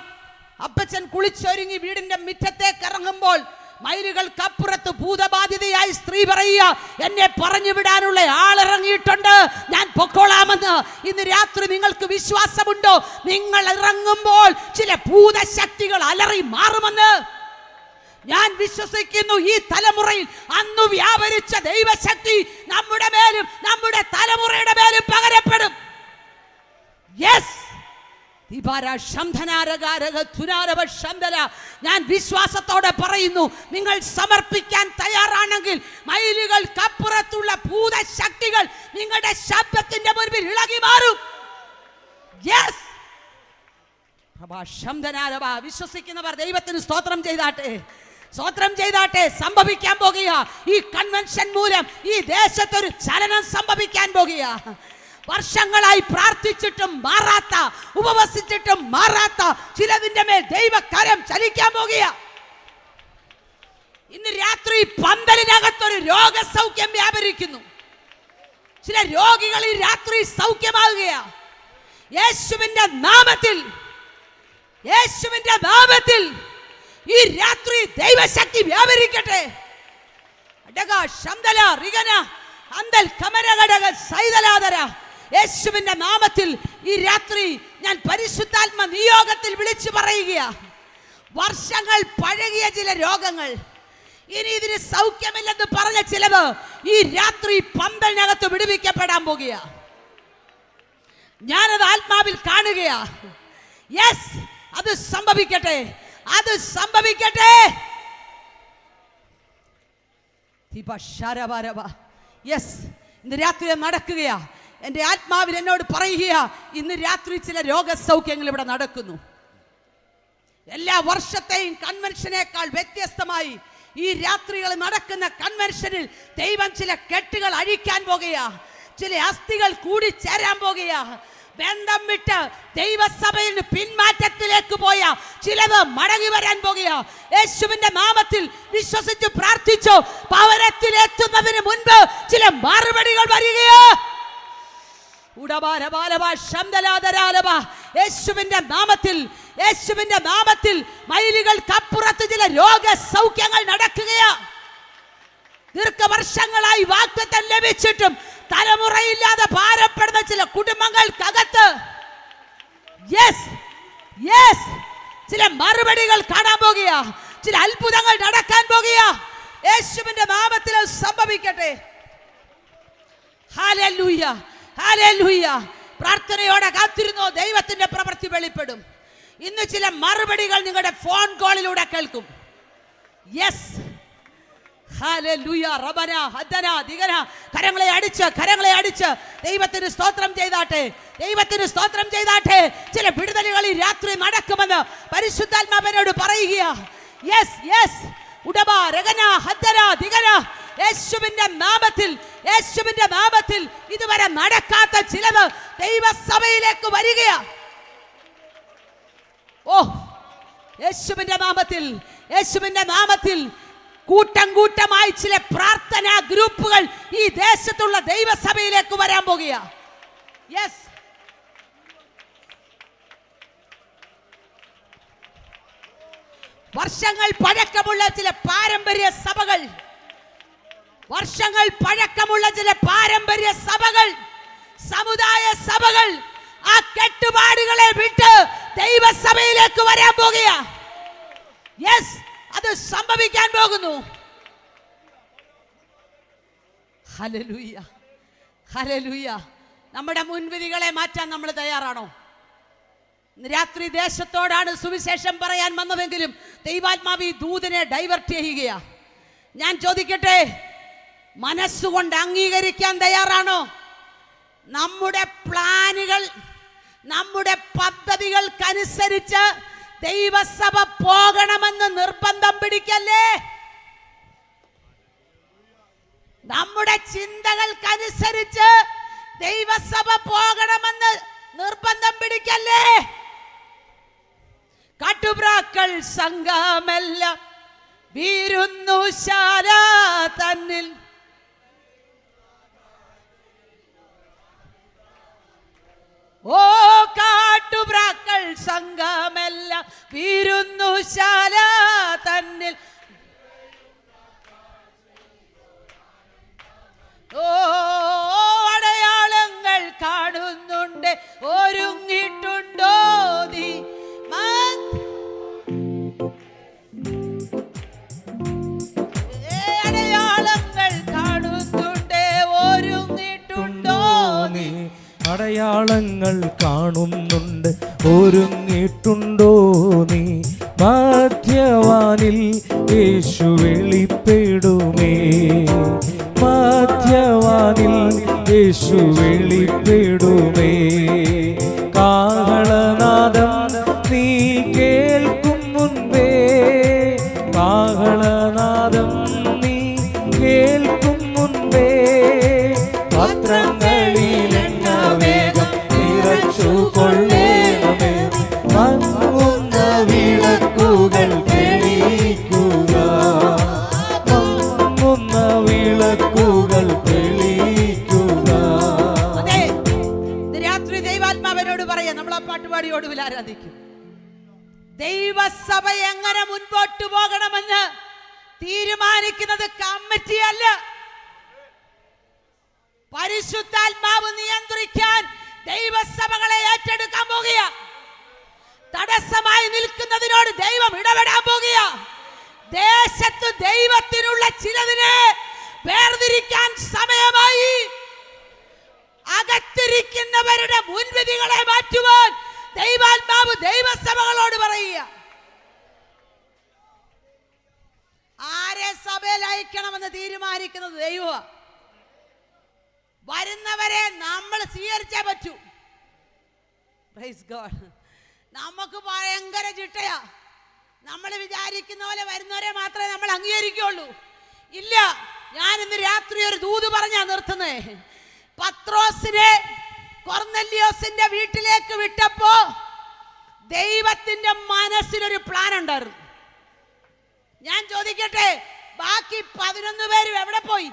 അപ്പച്ചൻ കുളിച്ചൊരുങ്ങി വീടിന്റെ മുറ്റത്തേക്ക് ഇറങ്ങുമ്പോൾ മൈലുകൾക്കപ്പുറത്ത് ഭൂതബാധിതയായി സ്ത്രീ പറയുക, എന്നെ പറഞ്ഞു വിടാനുള്ള ആളിറങ്ങിയിട്ടുണ്ട്, ഞാൻ പൊക്കോളാമെന്ന്. ഇന്ന് രാത്രി നിങ്ങൾക്ക് വിശ്വാസമുണ്ടോ? നിങ്ങൾ ഇറങ്ങുമ്പോൾ ചില ഭൂതശക്തികൾ അലറി മാറുമെന്ന് ഞാൻ വിശ്വസിക്കുന്നു. ഈ തലമുറയിൽ അന്ന് വ്യാപരിച്ച ദൈവശക്തി നമ്മുടെ മേലും നമ്മുടെ തലമുറയുടെ മേലും പകരപ്പെടും. യെസ്, ഞാൻ വിശ്വാസത്തോടെ പറയുന്നു, നിങ്ങൾ സമർപ്പിക്കാൻ തയ്യാറാണെങ്കിൽ മൈലുകൾക്കപ്പുറത്തുള്ള ഭൂതശക്തികൾ നിങ്ങളുടെ ശബ്ദത്തിന്റെ മുൻപിൽ ഇളകി മാറും. യെസ്, വിശ്വസിക്കുന്നവർ ദൈവത്തിന് സ്തോത്രം ചെയ്താട്ടെ, സ്തോത്രം ചെയ്താട്ടെ. സംഭവിക്കാൻ പോകുക, ഈ കൺവെൻഷൻ മൂലം ഈ ദേശത്തൊരു ചലനം സംഭവിക്കാൻ പോകുക. വർഷങ്ങളായി പ്രാർത്ഥിച്ചിട്ടും മാറാത്ത, ഉപവസിച്ചിട്ടും മാറാത്ത ചിലതിന്റെ മേൽ ദൈവകരം ചലിക്കാൻ പോകുക. ഇന്ന് രാത്രി പന്തലിനകത്തൊരു രോഗസൗഖ്യം വ്യാപരിക്കുന്നു. ചില രോഗികൾ ഈ രാത്രി സൗഖ്യമാകുകയാ. യേശുവിന്റെ നാമത്തിൽ, യേശുവിന്റെ നാമത്തിൽ ഈ രാത്രി ദൈവശക്തി വ്യാപരിക്കട്ടെ. യേശുവിന്റെ നാമത്തിൽ ഈ രാത്രി ഞാൻ പരിശുദ്ധാത്മ നിയോഗത്തിൽ വിളിച്ചു പറയുക, വർഷങ്ങൾ പഴകിയ ചില രോഗങ്ങൾ, ഇനി ഇതിന് സൗഖ്യമില്ലെന്ന് പറഞ്ഞ ചിലത് ഈ രാത്രി പന്തലിനകത്ത് വിടുവിക്കപ്പെടാൻ പോകുക. ഞാനത് ആത്മാവിൽ കാണുകയാ. യെസ്, അത് സംഭവിക്കട്ടെ, അത് സംഭവിക്കട്ടെ. യെസ്, ഇന്ന് രാത്രി നടക്കുകയാ. എൻ്റെ ആത്മാവിൽ എന്നോട് പറയുക, ഇന്ന് രാത്രി ചില രോഗസൗഖ്യങ്ങൾ ഇവിടെ നടക്കുന്നു. എല്ലാ വർഷത്തെയും കൺവെൻഷനേക്കാൾ വ്യത്യസ്തമായി ഈ രാത്രികൾ നടക്കുന്ന കൺവെൻഷനിൽ ദൈവം ചില കെട്ടുകൾ അഴിക്കാൻ പോകുക, ചില അസ്ഥികൾ കൂടി ചേരാൻ പോകുക. ബന്ധം വിട്ട് ദൈവസഭയിൽ പിന്മാറ്റത്തിലേക്ക് പോയ ചിലത് മടങ്ങി വരാൻ പോകുക. യേശുവിന്റെ നാമത്തിൽ വിശ്വസിച്ച് പ്രാർത്ഥിച്ചു. ഭവനത്തിലെത്തുന്നതിന് മുൻപ് ചില മറുപടികൾ വരികയോ. യേശുവിന്റെ നാമത്തിൽ, യേശുവിന്റെ നാമത്തിൽ മൈലുകൾക്കപ്പുറത്ത് ചില രോഗസൗഖ്യങ്ങൾ നടക്കുകയാ. ദീർഘവർഷങ്ങളായി വാഗ്ദത്തം ലഭിച്ചിട്ടും തലമുറയില്ലാതെ ഭാരപ്പെടുന്ന ചില കുടുംബങ്ങൾക്കകത്ത് യെസ് യെസ് ചില മറുപടികൾ കാണാൻ പോകുക, ചില അത്ഭുതങ്ങൾ നടക്കാൻ പോകുക. യേശുവിന്റെ നാമത്തിൽ സംഭവിക്കട്ടെ. Hallelujah, hallelujah. പ്രാർത്ഥനയോടെ കാത്തിരുന്നോ, ദൈവത്തിന്റെ പ്രവൃത്തി വെളിപ്പെടും. ഇന്ന് ചില മറുപടികൾ നിങ്ങളുടെ ഫോൺ കോളിലൂടെ കേൾക്കും. യെസ്, ഹല്ലേലൂയ. റബന ഹദന ദിഗന. കരങ്ങളെ അടിച്ച് ദൈവത്തിന് സ്തോത്രം ചെയ്താട്ടെ, ദൈവത്തിന് സ്തോത്രം ചെയ്താട്ടെ. ചില വിടുതലുകൾ ഈ രാത്രി നടക്കുമെന്ന് പരിശുദ്ധാത്മാവിനോട് പറയുക. യെസ് യെസ്, ഉടബ രഗന ഹദന ദിഗന. യേശുവിന്റെ നാമത്തിൽ ഇതുവരെ നടക്കാത്ത ചിലത് ദൈവസഭയിലേക്ക് വരികയാ. ഓ, യേശുവിന്റെ നാമത്തിൽ കൂട്ടമായി ചില പ്രാർത്ഥനാ ഗ്രൂപ്പുകൾ ഈ ദേശത്തുള്ള ദൈവസഭയിലേക്ക് വരാൻ പോകുക. യെസ്, വർഷങ്ങൾ പഴക്കമുള്ള ചില പാരമ്പര്യ സഭകൾ, സമുദായ സഭകൾ ആ കെട്ടുപാടുകളെ വിട്ട് ദൈവസഭയിലേക്ക് വരാൻ പോകുക. യെസ്, അത് സംഭവിക്കാൻ പോകുന്നു. Hallelujah, hallelujah. നമ്മുടെ മുൻവിധികളെ മാറ്റാൻ നമ്മൾ തയ്യാറാണോ? രാത്രി ദേശത്തോടാണ് സുവിശേഷം പറയാൻ വന്നതെങ്കിലും ദൈവാത്മാവ് ഈ ദൂതനെ ഡൈവേർട്ട് ചെയ്യുകയാ. ഞാൻ ചോദിക്കട്ടെ, മനസ്സുകൊണ്ട് അംഗീകരിക്കാൻ തയ്യാറാണോ? നമ്മുടെ പ്ലാനുകൾ, നമ്മുടെ പദ്ധതികൾക്കനുസരിച്ച് ദൈവസഭ പോകണമെന്ന് നിർബന്ധം പിടിക്കല്ലേ. നമ്മുടെ ചിന്തകൾക്കനുസരിച്ച് ദൈവസഭ പോകണമെന്ന് നിർബന്ധം പിടിക്കല്ലേ. കാട്ടുപ്രാക്കൾ സംഘമെല്ലാം വീരുന്നു ശാല തന്നിൽ. ഓ, കാട്ടുപ്രാക്കൾ സംഘമെല്ലാം വീരുന്നു ശാല തന്നിൽ. ഓ, അടയാളങ്ങൾ കാണുന്നുണ്ട്, ഒരുങ്ങിയിട്ടുണ്ടോ നീ? അടയാളങ്ങൾ കാണുന്നുണ്ട്, ഒരുങ്ങിയിട്ടുണ്ടോ നീ? അടയാളങ്ങൾ കാണുന്നുണ്ട്, ഒരുങ്ങിയിട്ടുണ്ടോ നീ? മധ്യവാനിൽ യേശു വെളിപ്പെടുമേ, മധ്യവാനിൽ യേശു വെളിപ്പെടുമേ. കാഹളനാദം നീ കേൾക്കും മുൻപേ, കാഹളനാദം നീ കേൾക്കും മുൻപേ, പത്രങ്ങളിലെന്ന വേഗം നിറച്ചു കൊള്ളേണമേ. മങ്ങുന്ന വിളക്കുകൾ തെളിയിക്കുക, മങ്ങുന്ന വിളക്കുകൾ തെളിയിക്കുക. അതെ, രാത്രി ദൈവാത്മാവനോട് പറയാം, നമ്മൾ ആ പാട്ടുപാടി ഒടുവിൽ ആരാധിക്കും. ദൈവസഭ എങ്ങനെ മുൻപോട്ട് പോകണമെന്ന് തീരുമാനിക്കുന്നത് കമ്മിറ്റിയല്ല. പരിശുദ്ധാത്മാവ് നിയന്ത്രിക്കാൻ ദൈവസഭകളെ ഏറ്റെടുക്കാൻ പോകുക. തടസ്സമായി നിൽക്കുന്നതിനോട് ദൈവം ഇടപെടാൻ പോകുക. ദേശത്ത് ദൈവത്തിനുള്ള ചിലതിനെ വേർതിരിക്കാൻ സമയമായി. അകത്തിരിക്കുന്നവരുടെ മുൻവിധികളെ മാറ്റുവാൻ ദൈവാത്മാവ് ദൈവസഭകളോട് പറയുക. ആരെ സഭയിൽ അയക്കണമെന്ന് തീരുമാനിക്കുന്നത് ദൈവമാണ്. വരുന്നവരെ നമ്മൾ സ്വീകരിച്ചേ പറ്റൂ. Praise God. നമുക്ക് ഭയങ്കര ചിട്ടയാ. നമ്മൾ വിചാരിക്കുന്ന പോലെ വരുന്നവരെ മാത്രമേ നമ്മൾ അംഗീകരിക്കുള്ളൂ. ഇല്ല, ഞാൻ ഇന്ന് രാത്രി ഒരു ദൂത് പറഞ്ഞാ നിർത്തുന്നേ. പത്രോസിനെ കൊർന്നല്യോസിന്റെ വീട്ടിലേക്ക് വിട്ടപ്പോ ദൈവത്തിന്റെ മനസ്സിലൊരു പ്ലാൻ ഉണ്ടായിരുന്നു. ഞാൻ ചോദിക്കട്ടെ, ബാക്കി 11 പേരും എവിടെ പോയി?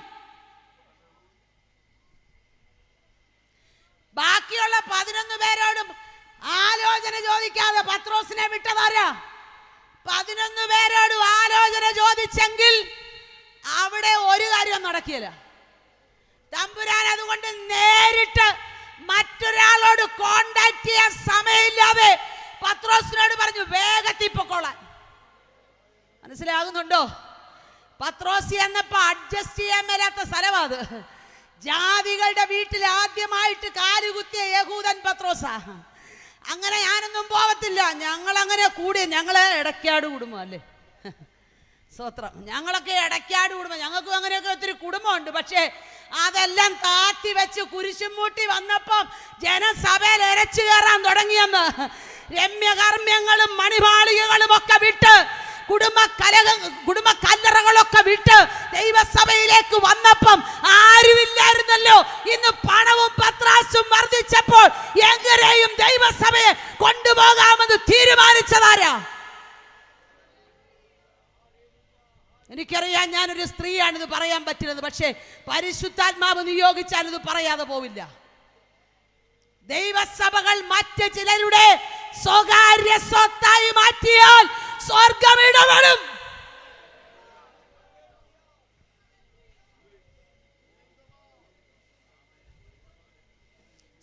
ബാക്കിയുള്ള 11 പേരോടും ആലോചന ചോദിക്കാതെ പത്രോസിനെ വിട്ടതാരാ? 11 പേരോടും ആലോചന ചോദിച്ചെങ്കിൽ അവിടെ ഒരു കാര്യം നടക്കില്ല. തമ്പുരാൻ അതുകൊണ്ട് നേരിട്ട് മറ്റൊരാളോട് കോണ്ടാക്ട് ചെയ്യാൻ സമയമില്ലാതെ പത്രോസിനോട് പറഞ്ഞു, വേഗത്തിൽ പൊക്കോളാൻ. മനസ്സിലാകുന്നുണ്ടോ? പത്രോസ് എന്നപ്പോ അഡ്ജസ്റ്റ് ചെയ്യാൻ മേലാത്ത സ്ഥലമാ അത്. ജാതികളുടെ വീട്ടിൽ ആദ്യമായിട്ട് കാലുകുത്തിയ യഹൂദൻ പത്രോസാ. അങ്ങനെ ഞാനൊന്നും പോവത്തില്ല. ഞങ്ങൾ അങ്ങനെ കൂടി, ഞങ്ങള് ഇടയ്ക്കാട് കുടുംബം അല്ലേ, സ്തോത്രം. ഞങ്ങളൊക്കെ ഇടയ്ക്കാട് കുടുംബം, ഞങ്ങൾക്കും അങ്ങനെയൊക്കെ ഒത്തിരി കുടുംബമുണ്ട്. പക്ഷേ അതെല്ലാം താത്തി വെച്ച് കുരിശും മൂട്ടി വന്നപ്പം ജനസഭയിൽ ഇരച്ചു കയറാൻ തുടങ്ങിയെന്ന്. രമ്യകർമ്മ്യങ്ങളും മണിമാളികകളും ഒക്കെ വിട്ട്, കുടുംബ കല്ലറകളൊക്കെ വിട്ട് ദൈവസഭയിലേക്ക് വന്നപ്പം ആരുമില്ലായിരുന്നല്ലോ. ഇന്ന് പണവും പത്രാസും വർദ്ധിച്ചപ്പോൾ എങ്ങനെയും ദൈവസഭയെ കൊണ്ടുപോകാമെന്ന് തീരുമാനിച്ചതാരാ? എനിക്കറിയാം, ഞാനൊരു സ്ത്രീയാണിത് പറയാൻ പറ്റുന്നത്. പക്ഷേ പരിശുദ്ധാത്മാവ് നിയോഗിച്ചാൽ ഇത് പറയാതെ പോവില്ല. ദൈവസഭകൾ മറ്റ് ചിലരുടെ സ്വകാര്യ സ്വത്തായി മാറ്റിയാൽ സ്വർഗം ഇടപെടും.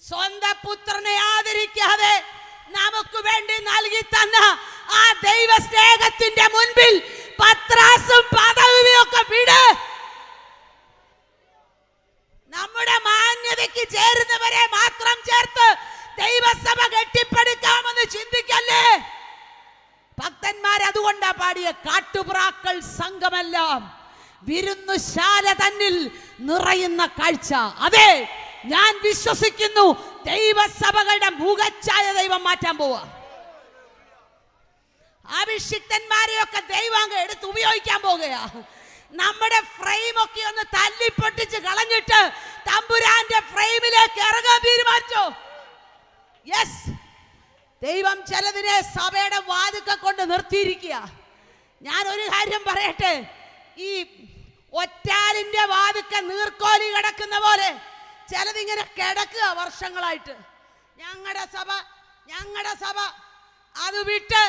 സ്വന്തം പുത്രനെ ആദരിക്കാതെ നമുക്ക് വേണ്ടി നൽകി തന്ന ആ ദൈവ സ്നേഹത്തിന്റെ മുൻപിൽ പത്രാസും പദവിയും ഒക്കെ വിട്. നമ്മുടെ മാന്യതയ്ക്ക് ചേരുന്നവരെ മാത്രം ചേർത്ത് ദൈവസഭ കെട്ടിപ്പടുക്കാമെന്ന് ചിന്തിക്കല്ലേ. ഭക്തന്മാർ അതുകൊണ്ടാ പാടിയ കാട്ടുപ്രാക്കൾ സംഘമെല്ലാം വിരുന്നുശാല തന്നിൽ നിറയുന്ന കാഴ്ച. അതെ, ഞാൻ വിശ്വസിക്കുന്നു ദൈവസഭകളുടെ മുഖച്ഛായ ദൈവം മാറ്റാൻ പോവാ. അഭിഷിക്തന്മാരെയൊക്കെ ദൈവം അങ്ങ് എടുത്ത് ഉപയോഗിക്കാൻ പോകുകയാ. നമ്മുടെ ഫ്രെയിം ഒക്കെ ഒന്ന് തല്ലിപ്പൊട്ടിച്ച് കളഞ്ഞിട്ട് തമ്പുരാന്റെ ഫ്രെയിമിലേക്ക് ഇറങ്ങാൻ തീരുമാനിച്ചോ? യെസ്, ദൈവം ചിലതിനെ സഭയുടെ വാതുക്ക കൊണ്ട് നിർത്തിയിരിക്കുക. ഞാൻ ഒരു കാര്യം പറയട്ടെ, ഈ ഒറ്റാലിന്റെ വാതുക്ക നീർക്കോലി കിടക്കുന്ന പോലെ ചിലതിങ്ങനെ കിടക്കുക വർഷങ്ങളായിട്ട്. ഞങ്ങളുടെ സഭ അത് വിട്ട്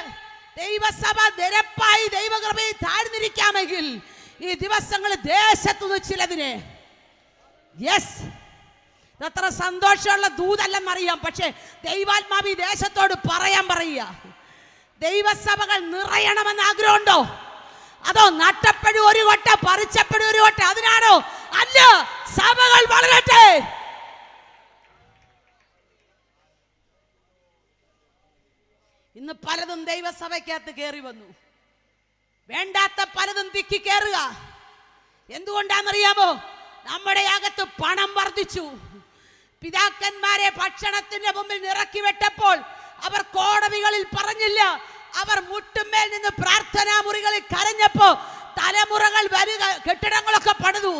ദൈവസഭ നിരപ്പായി ദൈവകൃപയിൽ താഴ്ന്നിരിക്കാമെങ്കിൽ ഈ ദിവസങ്ങൾ ദേശത്തുനിന്ന് ചിലതിനെ, യെസ്, അത്ര സന്തോഷമുള്ള ദൂതല്ലെന്നറിയാം. പക്ഷെ ദൈവാത്മാവി ദേശത്തോട് പറയാൻ പറയുക, ദൈവസഭകൾ നിറയണമെന്ന് ആഗ്രഹമുണ്ടോ? അതോ നട്ടപ്പെടും ഒരു കൊട്ട പറിച്ചപ്പെടും ഒരു കൊട്ട അതിനാണോ? അല്ല, സഭകൾ വളരട്ടെ. ഇന്ന് പലതും ദൈവസഭയ്ക്കകത്ത് കയറി വന്നു. വേണ്ടാത്ത പലതും തിക്കി കയറുക. എന്തുകൊണ്ടാണെന്നറിയാമോ? നമ്മുടെ അകത്ത് പണം വർദ്ധിച്ചു. പിതാക്കന്മാരെ ഭക്ഷണത്തിന്റെ മുമ്പിൽ നിറക്കി വെട്ടപ്പോൾ അവർ കോടതികളിൽ പറഞ്ഞില്ല. അവർ മുട്ടുമേൽ നിന്ന് പ്രാർത്ഥനാ മുറികളിൽ കരഞ്ഞപ്പോ തലമുറകൾ വരിക, കെട്ടിടങ്ങളൊക്കെ പണിതു,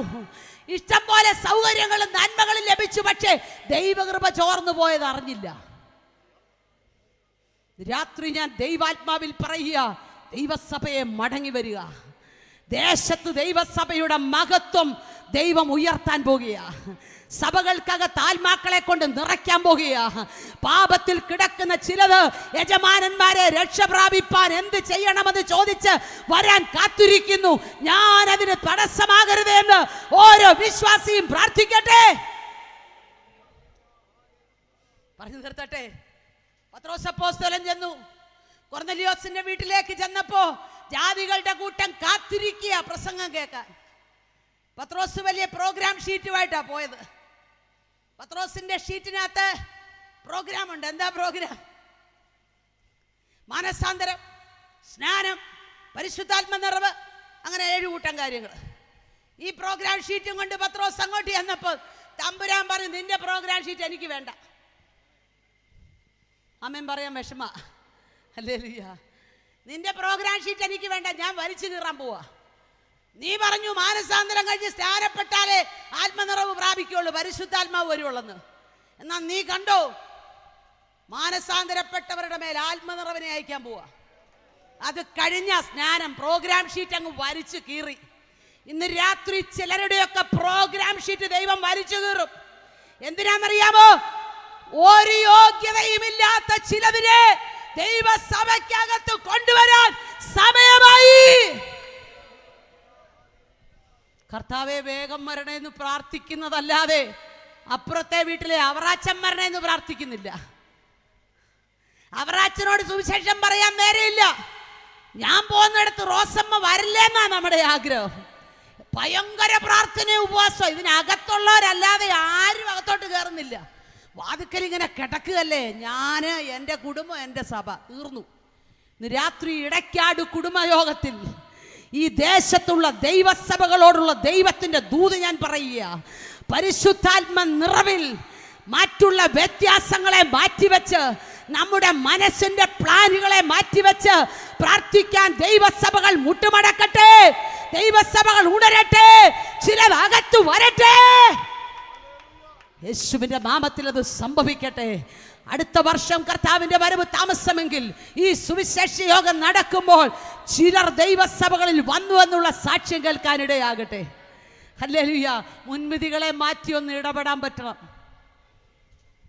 ഇഷ്ടം പോലെ സൗകര്യങ്ങളും നന്മകളും ലഭിച്ചു. പക്ഷേ ദൈവകൃപ ചോർന്നു പോയത് അറിഞ്ഞില്ല. രാത്രി ഞാൻ ദൈവാത്മാവിൽ പറയുക, ദൈവസഭയെ മടങ്ങി വരിക. ദേശത്ത് ദൈവസഭയുടെ മഹത്വം ദൈവം ഉയർത്താൻ പോകുക. സഭകൾക്കകത്ത് ആത്മാക്കളെ കൊണ്ട് നിറയ്ക്കാൻ പോകുക. പാപത്തിൽ കിടക്കുന്ന ചിലത് യജമാനന്മാരെ രക്ഷ പ്രാപിപ്പാൻ എന്ത് ചെയ്യണമെന്ന് ചോദിച്ച് വരാൻ കാത്തിരിക്കുന്നു. ഞാൻ അതിന് തടസ്സമാകരുത് എന്ന് ഓരോ വിശ്വാസിയും പ്രാർത്ഥിക്കട്ടെ. പറഞ്ഞു നിർത്തട്ടെ. പത്രോസ് അപ്പോസ്തലൻ ചെന്നു. കൊർന്നലിയോസിന്റെ വീട്ടിലേക്ക് ചെന്നപ്പോ ജാതികളുടെ കൂട്ടം കാത്തിരിക്കുക പ്രസംഗം കേൾക്കാൻ. പത്രോസ് വലിയ പ്രോഗ്രാം ഷീറ്റുമായിട്ടാ പോയത്. പത്രോസിന്റെ ഷീറ്റിനകത്ത് പ്രോഗ്രാം ഉണ്ട്. എന്താ പ്രോഗ്രാം? മാനസാന്തരം, സ്നാനം, പരിശുദ്ധാത്മ നിറവ്, അങ്ങനെ 7 കൂട്ടം കാര്യങ്ങൾ. ഈ പ്രോഗ്രാം ഷീറ്റും കൊണ്ട് പത്രോസ് അങ്ങോട്ട് ചെന്നപ്പോൾ തമ്പുരാൻ പറഞ്ഞു, നിന്റെ പ്രോഗ്രാം ഷീറ്റ് എനിക്ക് വേണ്ട. അമ്മൻ പറയാൻ വിഷമ. ഹല്ലേലൂയ. നിന്റെ പ്രോഗ്രാം ഷീറ്റ് എനിക്ക് വേണ്ട, ഞാൻ വലിച്ചു കീറാൻ പോവാ. നീ പറഞ്ഞു മാനസാന്തരം കഴിഞ്ഞ് സ്നാനപ്പെട്ടാലേ ആത്മനിറവ് പ്രാപിക്കുള്ളൂ, പരിശുദ്ധാത്മാവ് വരുവുള്ളെന്ന്. എന്നാ നീ കണ്ടോ, മാനസാന്തരപ്പെട്ടവരുടെ മേൽ ആത്മനിറവിനെ അയക്കാൻ പോവാ. അത് കഴിഞ്ഞ സ്നാനം പ്രോഗ്രാം ഷീറ്റ് അങ്ങ് വലിച്ചു കീറി. ഇന്ന് രാത്രി ചിലരുടെയൊക്കെ പ്രോഗ്രാം ഷീറ്റ് ദൈവം വലിച്ചു കീറും. എന്തിനാണെന്നറിയാമോ? ഒരു യോഗ്യതയുമില്ലാത്ത ചിലതിനെ ദൈവസഭയ്ക്കകത്ത് കൊണ്ടുവരാൻ സമയമായി. കർത്താവെ വേഗം മരണേന്ന് പ്രാർത്ഥിക്കുന്നതല്ലാതെ അപ്പുറത്തെ വീട്ടിലെ അവറാച്ചൻ മരണേന്ന് പ്രാർത്ഥിക്കുന്നില്ല. അവറാച്ചനോട് സുവിശേഷം പറയാൻ നേരെയില്ല. ഞാൻ പോകുന്നിടത്ത് റോസമ്മ വരില്ലെന്നാ നമ്മുടെ ആഗ്രഹം. ഭയങ്കര പ്രാർത്ഥന ഉപവാസം. ഇതിനകത്തുള്ളവരല്ലാതെ ആരും അകത്തോട്ട് കയറുന്നില്ല. വാതിക്കൽ ഇങ്ങനെ കിടക്കുകയല്ലേ, ഞാൻ, എൻ്റെ കുടുംബം, എൻ്റെ സഭ, തീർന്നു. ഇന്ന് രാത്രി ഇടയ്ക്കാട് കുടുംബയോഗത്തിൽ ഈ ദേശത്തുള്ള ദൈവസഭകളോടുള്ള ദൈവത്തിൻ്റെ ദൂത് ഞാൻ പറയുക. പരിശുദ്ധാത്മ നിറവിൽ മറ്റുള്ള വ്യത്യാസങ്ങളെ മാറ്റിവെച്ച്, നമ്മുടെ മനസ്സിന്റെ പ്ലാനുകളെ മാറ്റിവെച്ച് പ്രാർത്ഥിക്കാൻ ദൈവസഭകൾ മുട്ടുമടക്കട്ടെ, ദൈവസഭകൾ ഉണരട്ടെ, ചിലർ അകത്തു വരട്ടെ. യേശുവിന്റെ നാമത്തിൽ അത് സംഭവിക്കട്ടെ. അടുത്ത വർഷം കർത്താവിന്റെ വരവ് താമസമെങ്കിൽ ഈ സുവിശേഷ യോഗം നടക്കുമ്പോൾ ചിലർ ദൈവസഭകളിൽ വന്നു എന്നുള്ള സാക്ഷ്യം കേൾക്കാനിടയാകട്ടെ. ഹല്ലേലൂയ. മുൻവിധികളെ മാറ്റി ഒന്ന് ഇടപെടാൻ പറ്റണം.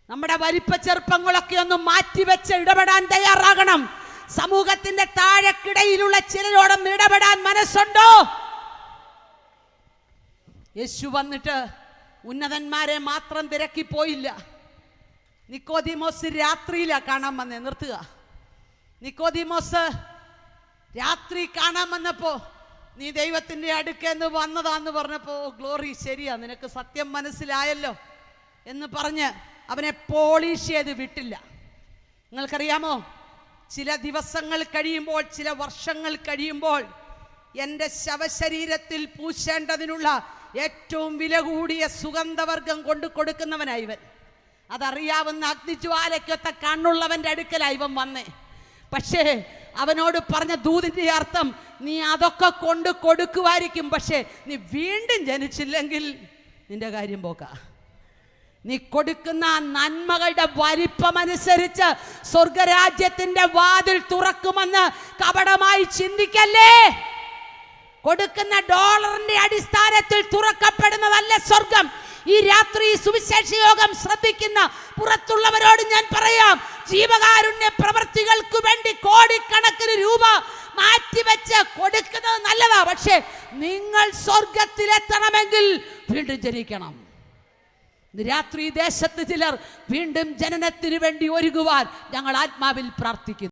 നമ്മുടെ വലിപ്പ ചെറുപ്പങ്ങളൊക്കെ ഒന്ന് മാറ്റിവെച്ച് ഇടപെടാൻ തയ്യാറാകണം. സമൂഹത്തിന്റെ താഴെക്കിടയിലുള്ള ചിലരോടൊന്ന് ഇടപെടാൻ മനസ്സുണ്ടോ? യേശു വന്നിട്ട് ഉന്നതന്മാരെ മാത്രം തിരക്കിപ്പോയില്ല. നിക്കോദീമോസ് രാത്രിയിലാ കാണാൻ വന്നേ. നിർത്തുക. നിക്കോദീമോസ് രാത്രി കാണാൻ വന്നപ്പോ നീ ദൈവത്തിന്റെ അടുക്കെന്ന് വന്നതാന്ന് പറഞ്ഞപ്പോ, ഗ്ലോറി, ശരിയാ, നിനക്ക് സത്യം മനസ്സിലായല്ലോ എന്ന് പറഞ്ഞ് അവനെ പോളിഷ് ചെയ്ത് വിട്ടില്ല. നിങ്ങൾക്കറിയാമോ, ചില ദിവസങ്ങൾ കഴിയുമ്പോൾ, ചില വർഷങ്ങൾ കഴിയുമ്പോൾ എൻ്റെ ശവശരീരത്തിൽ പൂശേണ്ടതിനുള്ള ഏറ്റവും വില കൂടിയ സുഗന്ധവർഗം കൊണ്ടു കൊടുക്കുന്നവനായി ഇവൻ. അതറിയാവുന്ന അഗ്നിജ്വാലയ്ക്കൊത്ത കണ്ണുള്ളവൻ്റെ അടുക്കലായി ഇവൻ വന്നേ. പക്ഷേ അവനോട് പറഞ്ഞ ദൂതിൻ്റെ അർത്ഥം, നീ അതൊക്കെ കൊണ്ട് കൊടുക്കുമായിരിക്കും, പക്ഷേ നീ വീണ്ടും ജനിച്ചില്ലെങ്കിൽ നിന്റെ കാര്യം പോക്ക. നീ കൊടുക്കുന്ന നന്മകളുടെ വലിപ്പമനുസരിച്ച് സ്വർഗരാജ്യത്തിന്റെ വാതിൽ തുറക്കുമെന്ന് കപടമായി ചിന്തിക്കല്ലേ. കൊടുക്കുന്ന ഡോളറിന്റെ അടിസ്ഥാനത്തിൽ തുറക്കപ്പെടുന്നതല്ല സ്വർഗം. ഈ രാത്രി സുവിശേഷ യോഗം ശ്രദ്ധിക്കുന്ന പുറത്തുള്ളവരോട് ഞാൻ പറയാം, ജീവകാരുണ്യ പ്രവർത്തികൾക്ക് വേണ്ടി കോടിക്കണക്കിന് രൂപ മാറ്റിവെച്ച് കൊടുക്കുന്നത് നല്ലതാ. പക്ഷേ നിങ്ങൾ സ്വർഗത്തിലെത്തണമെങ്കിൽ വീണ്ടും ജനിക്കണം. രാത്രി ദേശത്ത് ചിലർ വീണ്ടും ജനനത്തിന് വേണ്ടി ഒരുങ്ങുവാൻ ഞങ്ങൾ ആത്മാവിൽ പ്രാർത്ഥിക്കുന്നു.